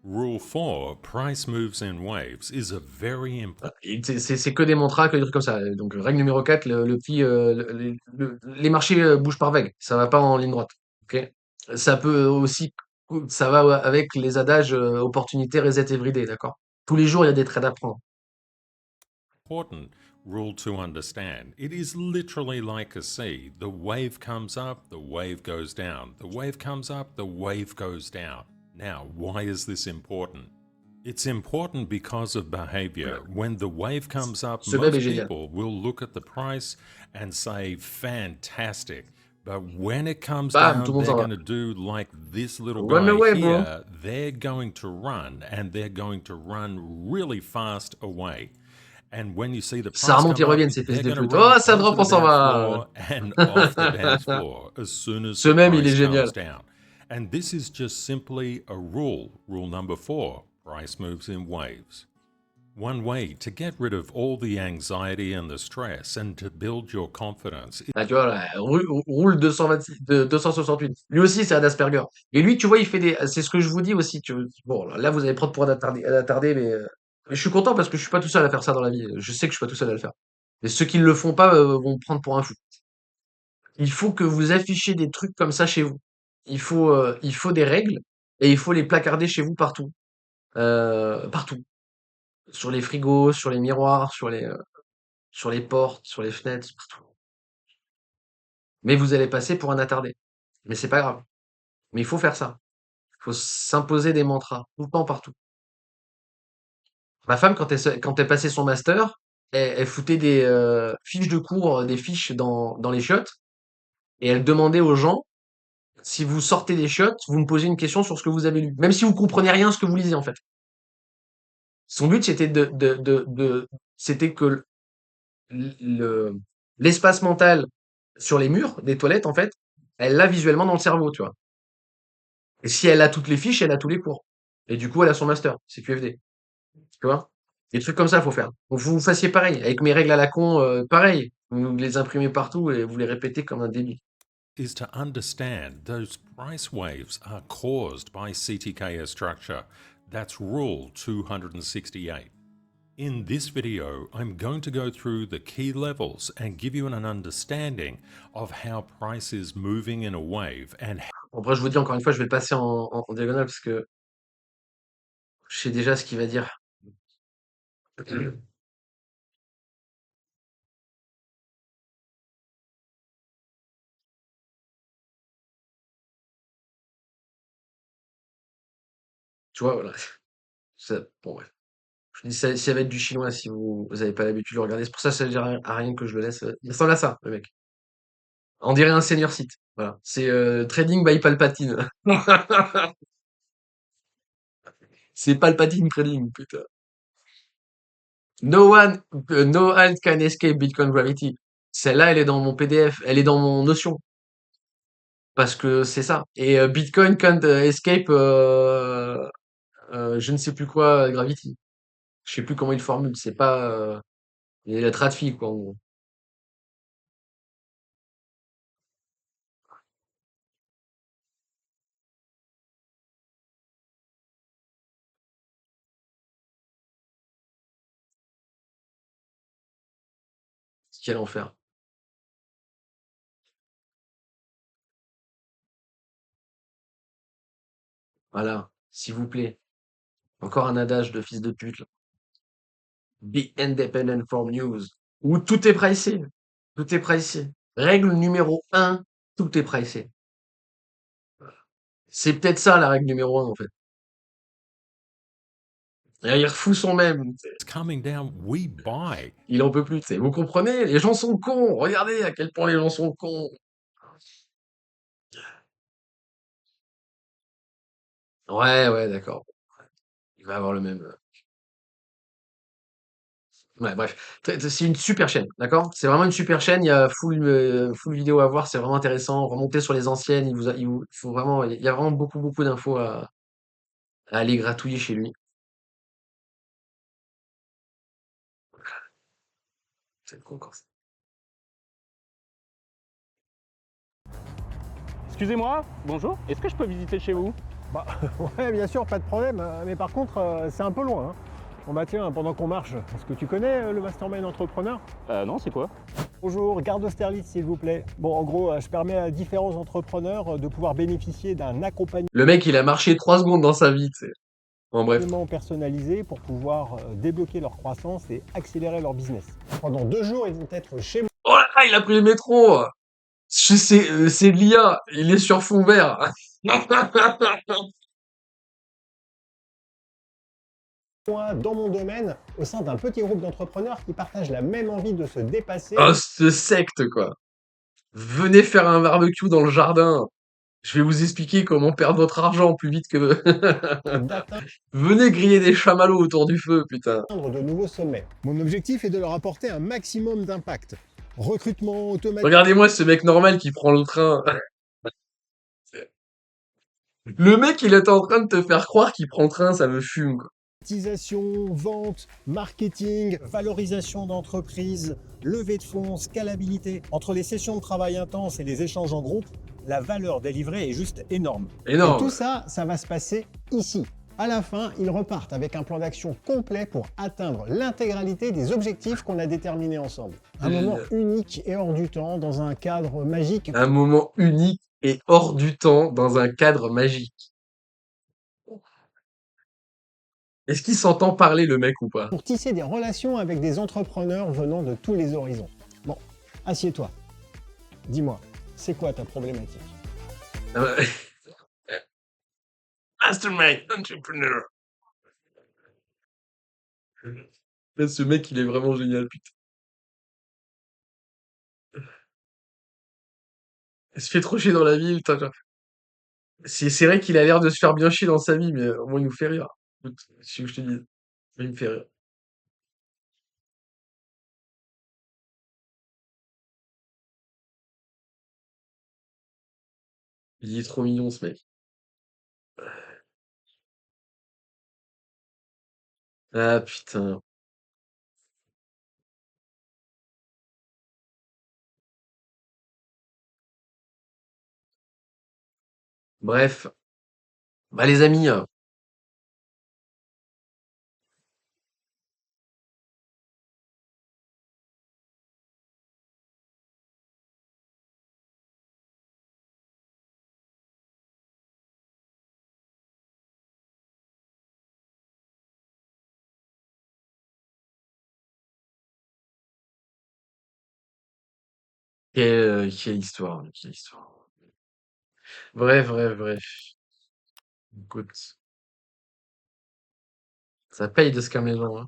Rule 4, price moves in waves, is a very important. Et c'est que des mantras, que des trucs comme ça. Donc, règle numéro 4, le prix, les marchés bougent par vagues. Ça va pas en ligne droite. Ok. Ça peut aussi, ça va avec les adages opportunité, reset everyday, d'accord? Tous les jours, il y a des trades à prendre. Rule to understand. It is literally like a sea. The wave comes up, the wave goes down. The wave comes up, the wave goes down. Now, why is this important? It's important because of behavior. When the wave comes up, Ce web est most génial. people will look at the price and say, fantastic. But when it comes Bam, tout down, le monde they're s'en va. going to do like this little Run guy away, bro. here. They're going to run, and they're going to run really fast away. And when you see the Ça price remonte et come up, reviennent, ces fils they're de going to pute. run Oh, ça onto drop, the on s'en dance va. floor and off the dance floor as soon as Ce the même, il est price génial. comes down. And this is just simply a rule. Rule number 4, price moves in waves. One way to get rid of all the anxiety and the stress and to build your confidence. Ah, tu vois, là, roule 226, 268. Lui aussi, c'est un Asperger. Et lui, tu vois, il fait des. C'est ce que je vous dis aussi. Bon, là, vous allez prendre pour un attardé, mais je suis content parce que je suis pas tout seul à faire ça dans la vie. Je sais que je suis pas tout seul à le faire. Et ceux qui ne le font pas vont me prendre pour un fou. Il faut que vous affichiez des trucs comme ça chez vous. Il faut des règles et il faut les placarder chez vous partout. Partout. Sur les frigos, sur les miroirs, sur les portes, sur les fenêtres, partout. Mais vous allez passer pour un attardé. Mais c'est pas grave. Mais il faut faire ça. Il faut s'imposer des mantras, tout le temps, partout. Ma femme, quand elle passait son master, elle foutait des fiches de cours, des fiches dans les chiottes, et elle demandait aux gens, si vous sortez des chiottes, vous me posez une question sur ce que vous avez lu. Même si vous comprenez rien à ce que vous lisez, en fait. Son but, c'était c'était que le- l'espace mental sur les murs des toilettes, en fait, elle l'a visuellement dans le cerveau, tu vois. Et si elle a toutes les fiches, elle a tous les cours. Et du coup, elle a son master, c'est QFD. Tu vois? Des trucs comme ça, faut faire. Donc vous fassiez pareil, avec mes règles à la con, pareil. Vous les imprimez partout et vous les répétez comme un débile. Is to understand those price waves are caused by CTKS structure. That's rule 268. In this video, I'm going to go through the key levels and give you an understanding of how price is moving in a wave and Après, je vous dis encore une fois, je vais le passer en diagonale parce que je sais déjà ce qu'il va dire. Tu vois, voilà. Bon, ouais. Je dis ça va être du chinois si vous avez pas l'habitude de le regarder. C'est pour ça que ça ne sert à rien que je le laisse. Il ressemble à ça, le mec. On dirait un senior site. Voilà. C'est Trading by Palpatine. C'est Palpatine Trading, putain. No alt can escape Bitcoin Gravity. Celle-là, elle est dans mon PDF, elle est dans mon Notion, parce que c'est ça. Et Bitcoin can't escape, je ne sais plus quoi, Gravity. Je sais plus comment il formule. C'est pas les lettres à fille, quoi, en gros. Quel enfer. Voilà, s'il vous plaît. Encore un adage de fils de pute, là. Be independent from news. Où tout est pricé. Tout est pricé. Règle numéro un, tout est pricé. C'est peut-être ça la règle numéro un, en fait. Et il refout son même. it's coming down, we buy. Il en peut plus, tu sais. Vous comprenez? Les gens sont cons. Regardez à quel point les gens sont cons. Ouais, ouais, d'accord. Il va avoir le même. Ouais, bref. C'est une super chaîne, d'accord? C'est vraiment une super chaîne. Il y a full vidéo à voir. C'est vraiment intéressant. Remontez sur les anciennes. Il faut vraiment, il y a vraiment beaucoup, beaucoup d'infos à aller gratouiller chez lui. C'est con, quand Excusez-moi, bonjour, est-ce que je peux visiter chez vous? Bah, ouais, bien sûr, pas de problème. Mais par contre, c'est un peu loin, hein. Bon bah tiens, pendant qu'on marche, est-ce que tu connais le Mastermind Entrepreneur? Non, c'est quoi? Bonjour, garde Austerlitz s'il vous plaît. Bon, en gros, je permets à différents entrepreneurs de pouvoir bénéficier d'un accompagnement Le mec, il a marché 3 secondes dans sa vie, tu sais. En bref. personnalisé pour pouvoir débloquer leur croissance et accélérer leur business. Pendant 2 jours, ils vont être chez Oh là là, il a pris le métro! C'est de l'IA, il est sur fond vert. moi, dans mon domaine, au sein d'un petit groupe d'entrepreneurs qui partagent la même envie de se dépasser Oh, ce secte, quoi. Venez faire un barbecue dans le jardin. Je vais vous expliquer comment perdre votre argent plus vite que... et d'atteindre Venez griller des chamallows autour du feu, putain. de nouveaux sommets. Mon objectif est de leur apporter un maximum d'impact. Recrutement automatique, Regardez-moi ce mec normal qui prend le train. Le mec, il est en train de te faire croire qu'il prend le train, ça me fume, quoi. automatisation, vente, marketing, valorisation d'entreprise, levée de fonds, scalabilité. Entre les sessions de travail intenses et les échanges en groupe, la valeur délivrée est juste énorme. Et Énorme. tout ça, ça va se passer ici. À la fin, ils repartent avec un plan d'action complet pour atteindre l'intégralité des objectifs qu'on a déterminés ensemble. Un moment unique et hors du temps, dans un cadre magique. Un moment unique et hors du temps dans un cadre magique. Est-ce qu'il s'entend parler, le mec, ou pas? Pour tisser des relations avec des entrepreneurs venant de tous les horizons. Bon, assieds-toi. Dis-moi, c'est quoi ta problématique? Ah bah, Mastermind Entrepreneur. Là, ce mec, il est vraiment génial, putain. Il se fait trop chier dans la vie, putain. C'est vrai qu'il a l'air de se faire bien chier dans sa vie, mais au moins il nous fait rire. Écoute, si je te dis, il me fait rire. Il est trop mignon, ce mec. Ah putain. Bref, bah les amis, quelle histoire, quelle histoire. Bref, bref, bref. Écoute, ça paye de se calmer les gens, hein.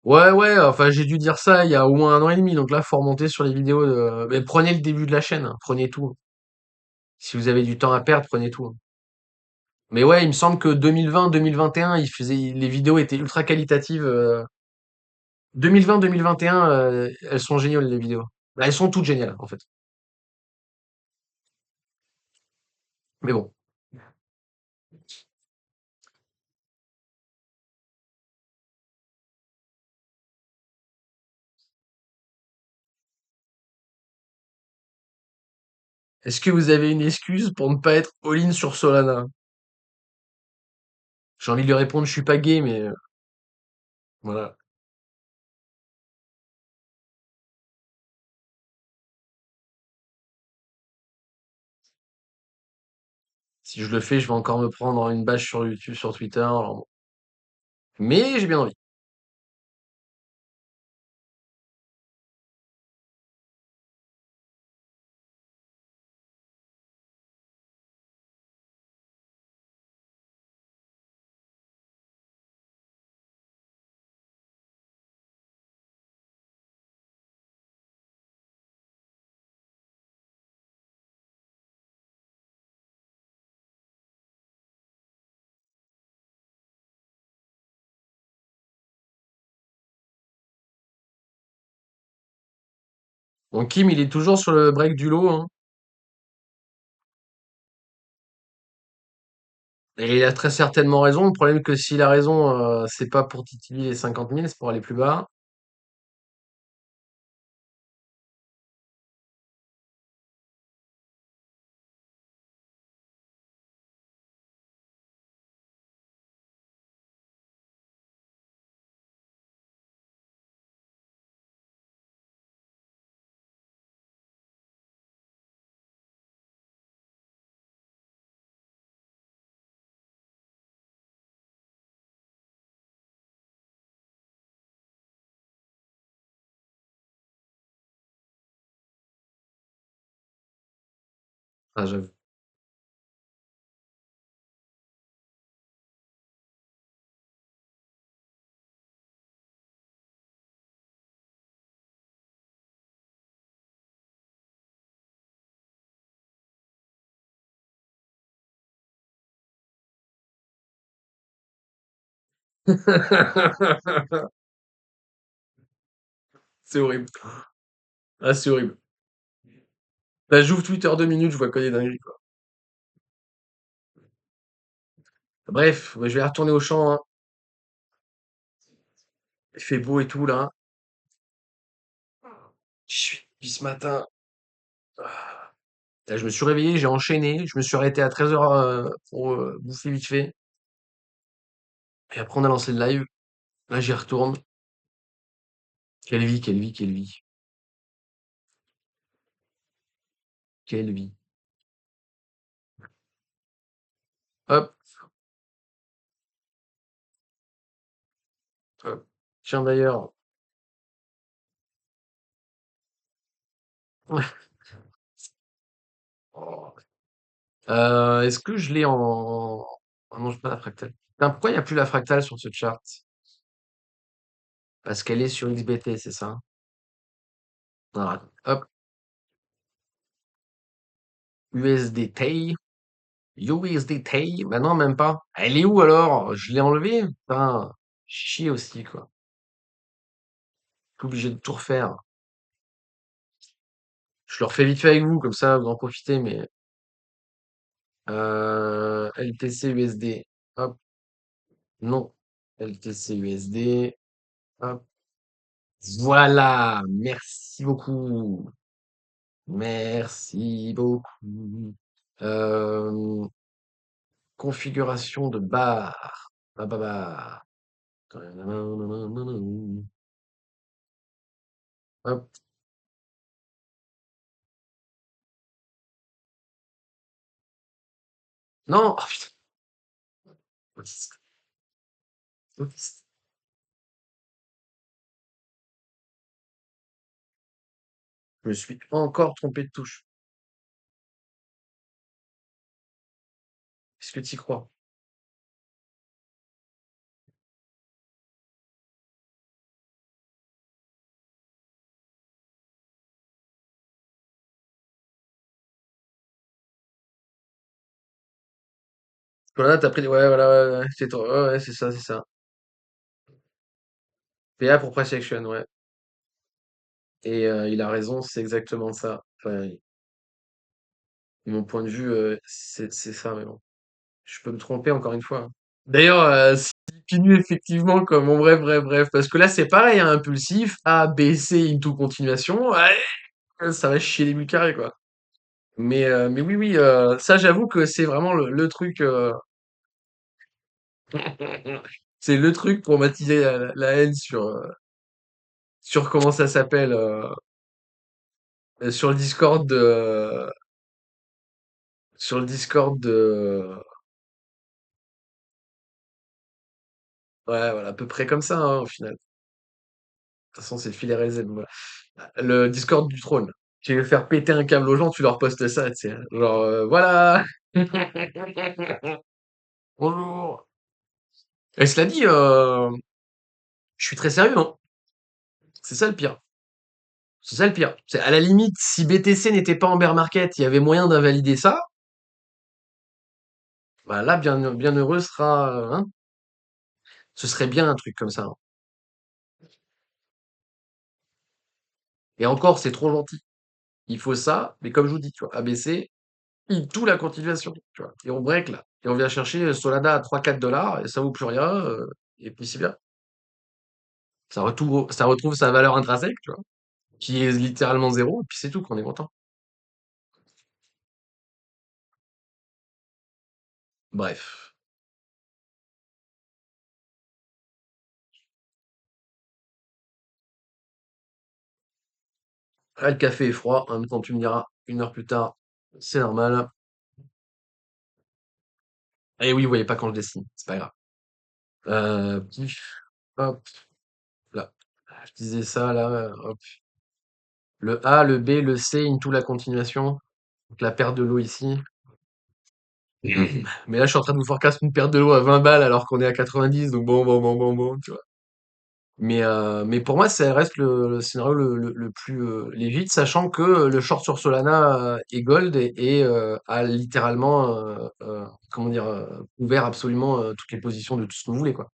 Ouais, ouais, enfin j'ai dû dire ça il y a au moins 1 an et demi, donc là faut remonter sur les vidéos de... Mais prenez le début de la chaîne, hein, prenez tout. Si vous avez du temps à perdre, prenez tout. Mais ouais, il me semble que 2020-2021, les vidéos étaient ultra qualitatives. 2020-2021, elles sont géniales les vidéos. Bah, elles sont toutes géniales en fait. Mais bon. Est-ce que vous avez une excuse pour ne pas être all-in sur Solana? J'ai envie de lui répondre, je suis pas gay, mais voilà. Si je le fais, je vais encore me prendre une bâche sur YouTube, sur Twitter. Alors bon. Mais j'ai bien envie. Bon, Kim, il est toujours sur le break du lot, hein. Et il a très certainement raison. Le problème, que s'il a raison, c'est pas pour titiller les 50 000, c'est pour aller plus bas. Ah, j'avoue. C'est horrible. Ah, c'est horrible. Là, j'ouvre Twitter 2 minutes, je vois que des dingueries, quoi. Bref, ouais, je vais retourner au champ, hein. Il fait beau et tout, là. Je suis depuis ce matin. Ah. Là, je me suis réveillé, j'ai enchaîné. Je me suis arrêté à 13h pour bouffer vite fait. Et après, on a lancé le live. Là, j'y retourne. Quelle vie, quelle vie, quelle vie. Quelle vie. Hop, hop. Tiens, d'ailleurs. Oh. Est-ce que je l'ai en... Ah non, j'ai pas la fractale. Putain, pourquoi il n'y a plus la fractale sur ce chart? Parce qu'elle est sur XBT, c'est ça? Ah, hop, USDT. USDT. Bah non, même pas. Elle est où alors? Je l'ai enlevée? Putain, chier aussi, quoi. Je suis obligé de tout refaire. Je le refais vite fait avec vous, comme ça, vous en profitez, mais... LTC USD. Hop, non. LTC USD. Hop. Voilà, merci beaucoup. Merci beaucoup. Euh, configuration de barre. Bah, bah, bah. Hop. Non! Oh, putain. Autiste. Autiste. Je me suis encore trompé de touche. Est-ce que tu y crois? Voilà, t'as pris. Ouais, voilà, ouais, ouais, c'est toi. Ouais, ouais, c'est ça, c'est ça. PA pour price action, ouais. Et il a raison, c'est exactement ça. Enfin, de mon point de vue, c'est ça, mais bon. Je peux me tromper encore une fois, hein. D'ailleurs, s'il continue effectivement comme bon, bref, bref, bref, parce que là c'est pareil, hein, impulsif, A, B, C, into continuation, ouais, ça va chier les bulles carrés, quoi. Mais oui, oui, ça j'avoue que c'est vraiment le truc, c'est le truc pour m'attiser la haine sur comment ça s'appelle, sur le Discord sur le Discord ouais, voilà, à peu près comme ça, hein, au final. De toute façon, c'est le filet RZ, voilà. Le Discord du trône. Tu veux faire péter un câble aux gens, tu leur postes ça, tu sais. Genre, voilà. Bonjour. Et cela dit, je suis très sérieux, hein. C'est ça le pire. C'est ça le pire. C'est à la limite, si BTC n'était pas en bear market, il y avait moyen d'invalider ça. Bah là, bien heureux sera, hein. Ce serait bien un truc comme ça, hein. Et encore, c'est trop gentil. Il faut ça, mais comme je vous dis, tu vois, ABC, tout la continuation, tu vois. Et on break là. Et on vient chercher Solana à 3-4 dollars et ça vaut plus rien. Et puis c'est bien. Ça retrouve sa valeur intrinsèque, tu vois, qui est littéralement zéro, et puis c'est tout, qu'on est content. Bref. Ah, le café est froid, en même temps tu me diras, 1 heure plus tard, c'est normal. Et oui, vous voyez pas quand je dessine, c'est pas grave. Pif, hop, là. Je disais ça, là, hop. Le A, le B, le C, into la continuation. Donc la perte de l'eau ici. Mais là, je suis en train de vous forecast une perte de l'eau à 20 balles alors qu'on est à 90, donc bon, tu vois. Mais pour moi, ça reste le scénario le plus legit, sachant que le short sur Solana est gold et a littéralement, comment dire, couvert absolument toutes les positions de tout ce que vous voulez, quoi.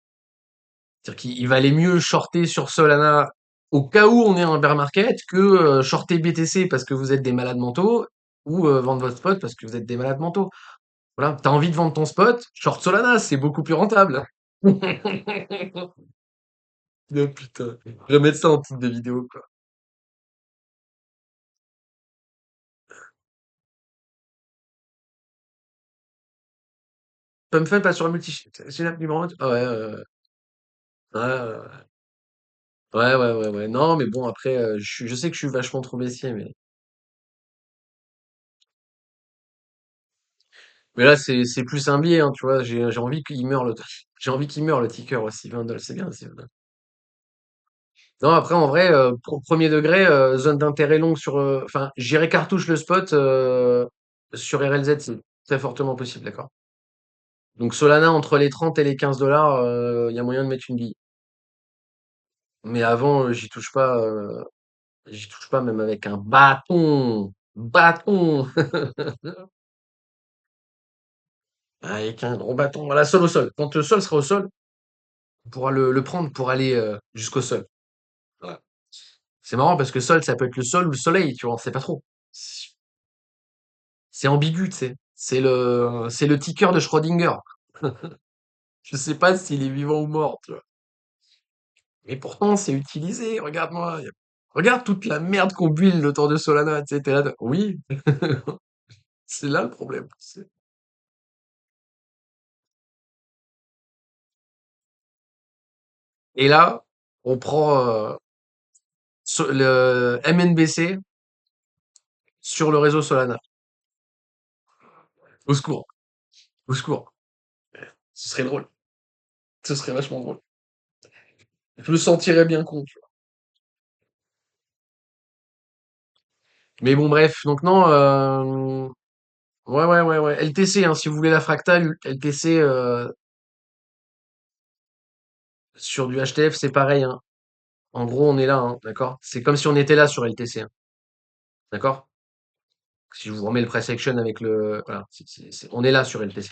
C'est-à-dire qu'il valait mieux shorter sur Solana au cas où on est en bear market que shorter BTC parce que vous êtes des malades mentaux ou vendre votre spot parce que vous êtes des malades mentaux. Voilà, t'as envie de vendre ton spot, short Solana, c'est beaucoup plus rentable. Oh putain, je vais mettre ça en titre de vidéo, quoi. Pump pas sur le multi. C'est l'app numéro 1. Ah ouais, ouais, ouais. Ouais, ouais, ouais, ouais. Non, mais bon, après, je sais que je suis vachement trop baissier, mais là, c'est plus un biais, hein, tu vois. J'ai envie qu'il meure j'ai envie qu'il meure le ticker aussi. 20 dollars, c'est bien, c'est bien. Non, après, en vrai, premier degré, zone d'intérêt longue sur, enfin, j'irai cartouche le spot, sur RLZ, c'est très fortement possible, d'accord. Donc Solana, entre les 30 et les 15 dollars, il y a moyen de mettre une bille. Mais avant, j'y touche pas même avec un bâton. Bâton! Avec un gros bâton. Voilà, sol au sol. Quand le sol sera au sol, on pourra le prendre pour aller jusqu'au sol. Voilà. C'est marrant parce que sol, ça peut être le sol ou le soleil, tu vois, on sait pas trop. C'est ambigu, tu sais. C'est le ticker de Schrödinger. Je sais pas s'il est vivant ou mort, tu vois. Mais pourtant, c'est utilisé. Regarde-moi. Regarde toute la merde qu'on build le temps de Solana, tu sais. T'es là, oui, c'est là le problème. Et là, on prend le MNBC sur le réseau Solana. Au secours, au secours. Ce serait drôle. Ce serait vachement drôle. Je me sentirais bien con, tu vois. Mais bon, bref. Donc non, ouais, ouais, ouais, ouais. LTC, hein, si vous voulez la fractale, LTC sur du HTF, c'est pareil, hein. En gros, on est là, hein, d'accord? C'est comme si on était là sur LTC, hein, d'accord? Si je vous remets le price action avec le, voilà, on est là sur LTC,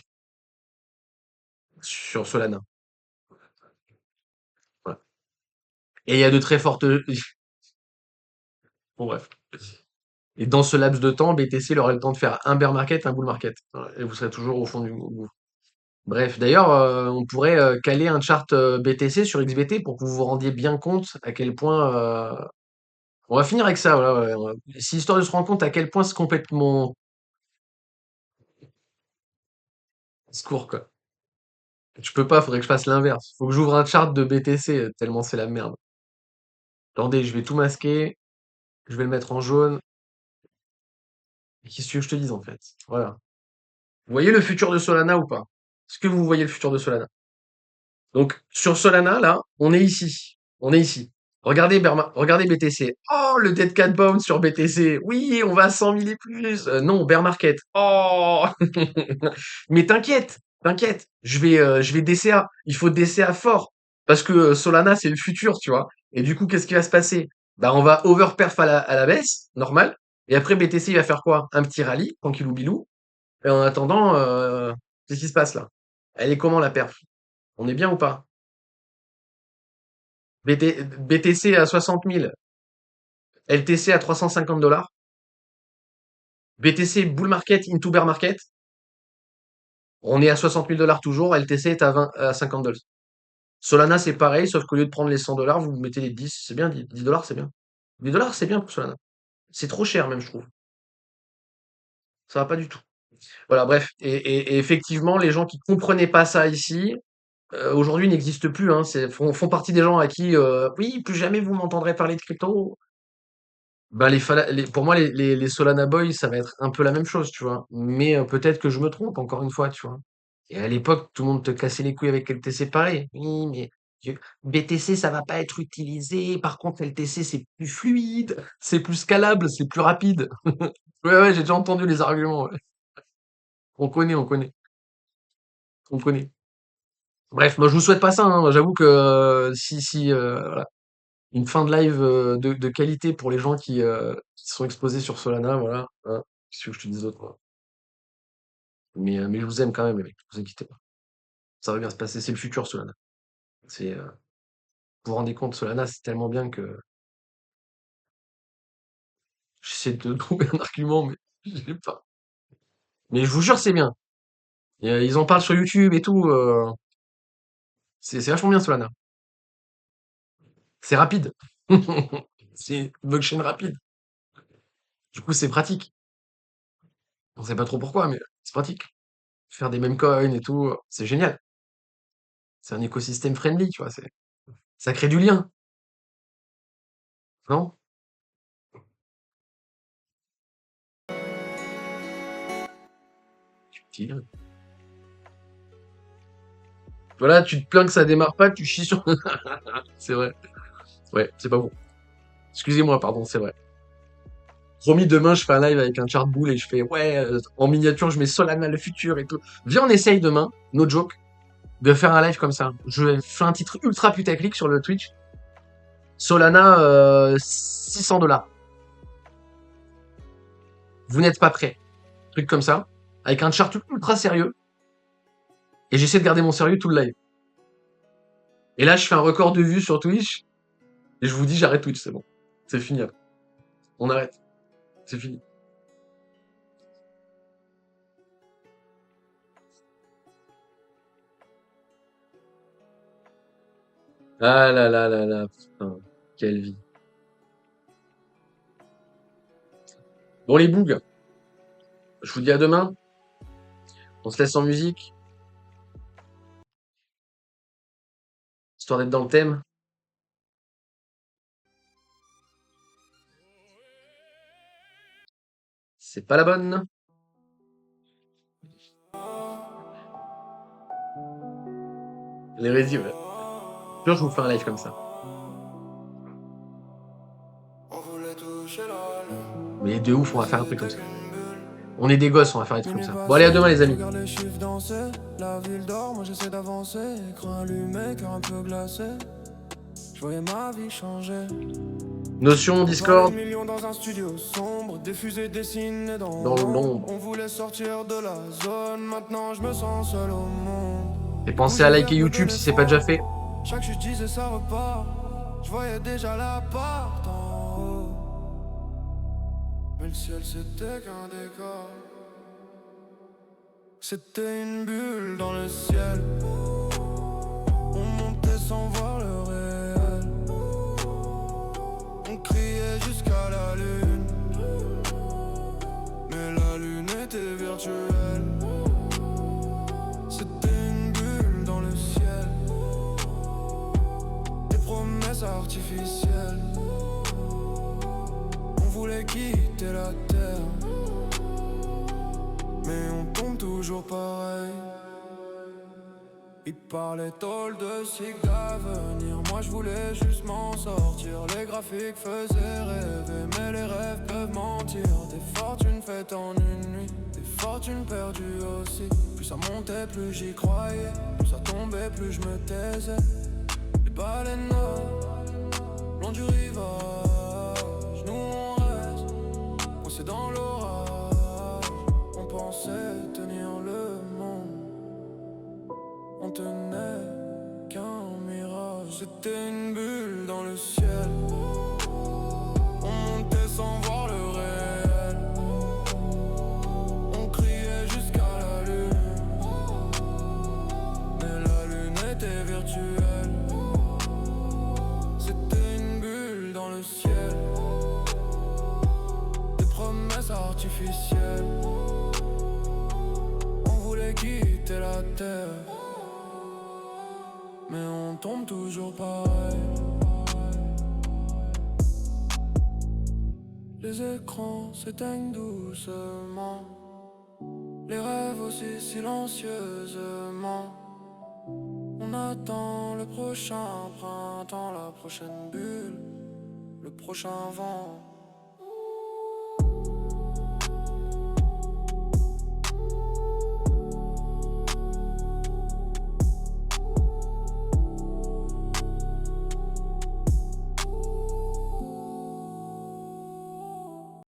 sur Solana. Voilà. Et il y a de très fortes, bon bref. Et dans ce laps de temps, BTC il aurait le temps de faire un bear market, un bull market. Voilà. Et vous serez toujours au fond du gouffre. Bref, d'ailleurs, on pourrait caler un chart BTC sur XBT pour que vous vous rendiez bien compte à quel point. On va finir avec ça, voilà. Ouais, c'est histoire de se rendre compte à quel point c'est complètement court, quoi. Je peux pas, faudrait que je fasse l'inverse. Faut que j'ouvre un chart de BTC, tellement c'est la merde. Attendez, je vais tout masquer, je vais le mettre en jaune. Qu'est-ce que tu veux que je te dise en fait? Voilà. Vous voyez le futur de Solana ou pas? Est-ce que vous voyez le futur de Solana? Donc, sur Solana, là, on est ici. On est ici. Regardez, regardez BTC. Oh, le Dead Cat Bounce sur BTC. Oui, on va à 100 000 et plus. Non, bear market. Oh! Mais t'inquiète, t'inquiète. Je vais DCA. Il faut DCA fort. Parce que Solana, c'est le futur, tu vois. Et du coup, qu'est-ce qui va se passer? Bah, on va overperf à la baisse, normal. Et après, BTC, il va faire quoi? Un petit rallye, tranquillou bilou. Et en attendant, qu'est-ce qui se passe là? Elle est comment la perf? On est bien ou pas? BTC à 60 000, LTC à 350 dollars, BTC bull market into bear market, on est à 60 000 dollars toujours, LTC est à 50 dollars. Solana c'est pareil, sauf qu'au lieu de prendre les 100 dollars, vous mettez les 10, c'est bien, 10 dollars c'est bien. 10 dollars c'est bien pour Solana. C'est trop cher même, je trouve. Ça va pas du tout. Voilà, bref. Et effectivement, les gens qui comprenaient pas ça ici, aujourd'hui n'existent plus, hein. Font partie des gens à qui, oui, plus jamais vous m'entendrez parler de crypto. Bah, pour moi, les Solana Boys, ça va être un peu la même chose, tu vois. Mais peut-être que je me trompe, encore une fois, tu vois. Et à l'époque, tout le monde te cassait les couilles avec LTC pareil. Oui, mais BTC, ça va pas être utilisé. Par contre, LTC, c'est plus fluide, c'est plus scalable, c'est plus rapide. Ouais, ouais, j'ai déjà entendu les arguments. Ouais. On connaît, on connaît. Bref, moi je vous souhaite pas ça. Hein. J'avoue que si voilà, une fin de live de qualité pour les gens qui sont exposés sur Solana, voilà. Hein. Qu'est-ce que je te dis d'autre, quoi. Mais je vous aime quand même, les mecs. Ne vous inquiétez pas. Ça va bien se passer. C'est le futur, Solana. C'est, vous vous rendez compte, Solana, c'est tellement bien que j'essaie de trouver un argument, mais je l'ai pas. Mais je vous jure, c'est bien. Et, ils en parlent sur YouTube et tout. C'est vachement bien, Solana. C'est rapide. C'est une blockchain rapide. Du coup, c'est pratique. On sait pas trop pourquoi, mais c'est pratique. Faire des meme coins et tout, c'est génial. C'est un écosystème friendly, tu vois. Ça crée du lien, non? Utile. Voilà, tu te plains que ça démarre pas, tu chies sur. C'est vrai. Ouais, c'est pas bon. Excusez-moi, pardon, c'est vrai. Promis, demain, je fais un live avec un chartboule et je fais, ouais, en miniature, je mets Solana le futur et tout. Viens, on essaye demain, no joke, de faire un live comme ça. Je fais un titre ultra putaclic sur le Twitch. Solana, 600 $. Vous n'êtes pas prêts. Truc comme ça. Avec un chart ultra sérieux. Et j'essaie de garder mon sérieux tout le live. Et là, je fais un record de vues sur Twitch. Et je vous dis, j'arrête Twitch, c'est bon. C'est fini. Après. On arrête. C'est fini. Ah là là là là, putain. Quelle vie. Bon, les bougs. Je vous dis à demain. On se laisse en musique. Histoire d'être dans le thème. C'est pas la bonne. L'hérésie, ouais. Jure, je vous fais un live comme ça. Mais de ouf, on va faire un truc comme ça. On est des gosses, on va faire des trucs comme ça. Bon, allez, à demain, les amis. La ville dort, moi j'essaie d'avancer. Écran allumé, cœur un peu glacé. Je voyais ma vie changer. Notion, Discord. Dans un studio sombre, des fusées dessinées dans l'ombre. On voulait sortir de la zone, maintenant je me sens seul au monde. Et pensez à liker YouTube si c'est pas déjà fait. Chaque chute disait ça repart. Je voyais déjà l'appart en haut. Mais le ciel c'était qu'un décor. C'était une bulle dans le ciel. On montait sans voir le réel. On criait jusqu'à la lune. Mais la lune était virtuelle. C'était une bulle dans le ciel. Des promesses artificielles. On voulait quitter la terre. Mais on tombe toujours pareil. Ils parlaient tôle de cycle d'avenir. Moi je voulais juste m'en sortir. Les graphiques faisaient rêver, mais les rêves peuvent mentir. Des fortunes faites en une nuit, des fortunes perdues aussi. Plus ça montait, plus j'y croyais. Plus ça tombait, plus je me taisais. Les baleines nord, long du rivage. Nous on reste, on s'est dans l'orage. On pensait tenir le monde, on tenait qu'un mirage. C'était une bulle dans le ciel. On montait sans voir le réel. On criait jusqu'à la lune. Mais la lune était virtuelle. C'était une bulle dans le ciel. Des promesses artificielles. Quitter la terre, mais on tombe toujours pareil. Les écrans s'éteignent doucement, les rêves aussi silencieusement. On On attend le prochain printemps, la prochaine bulle, le prochain vent.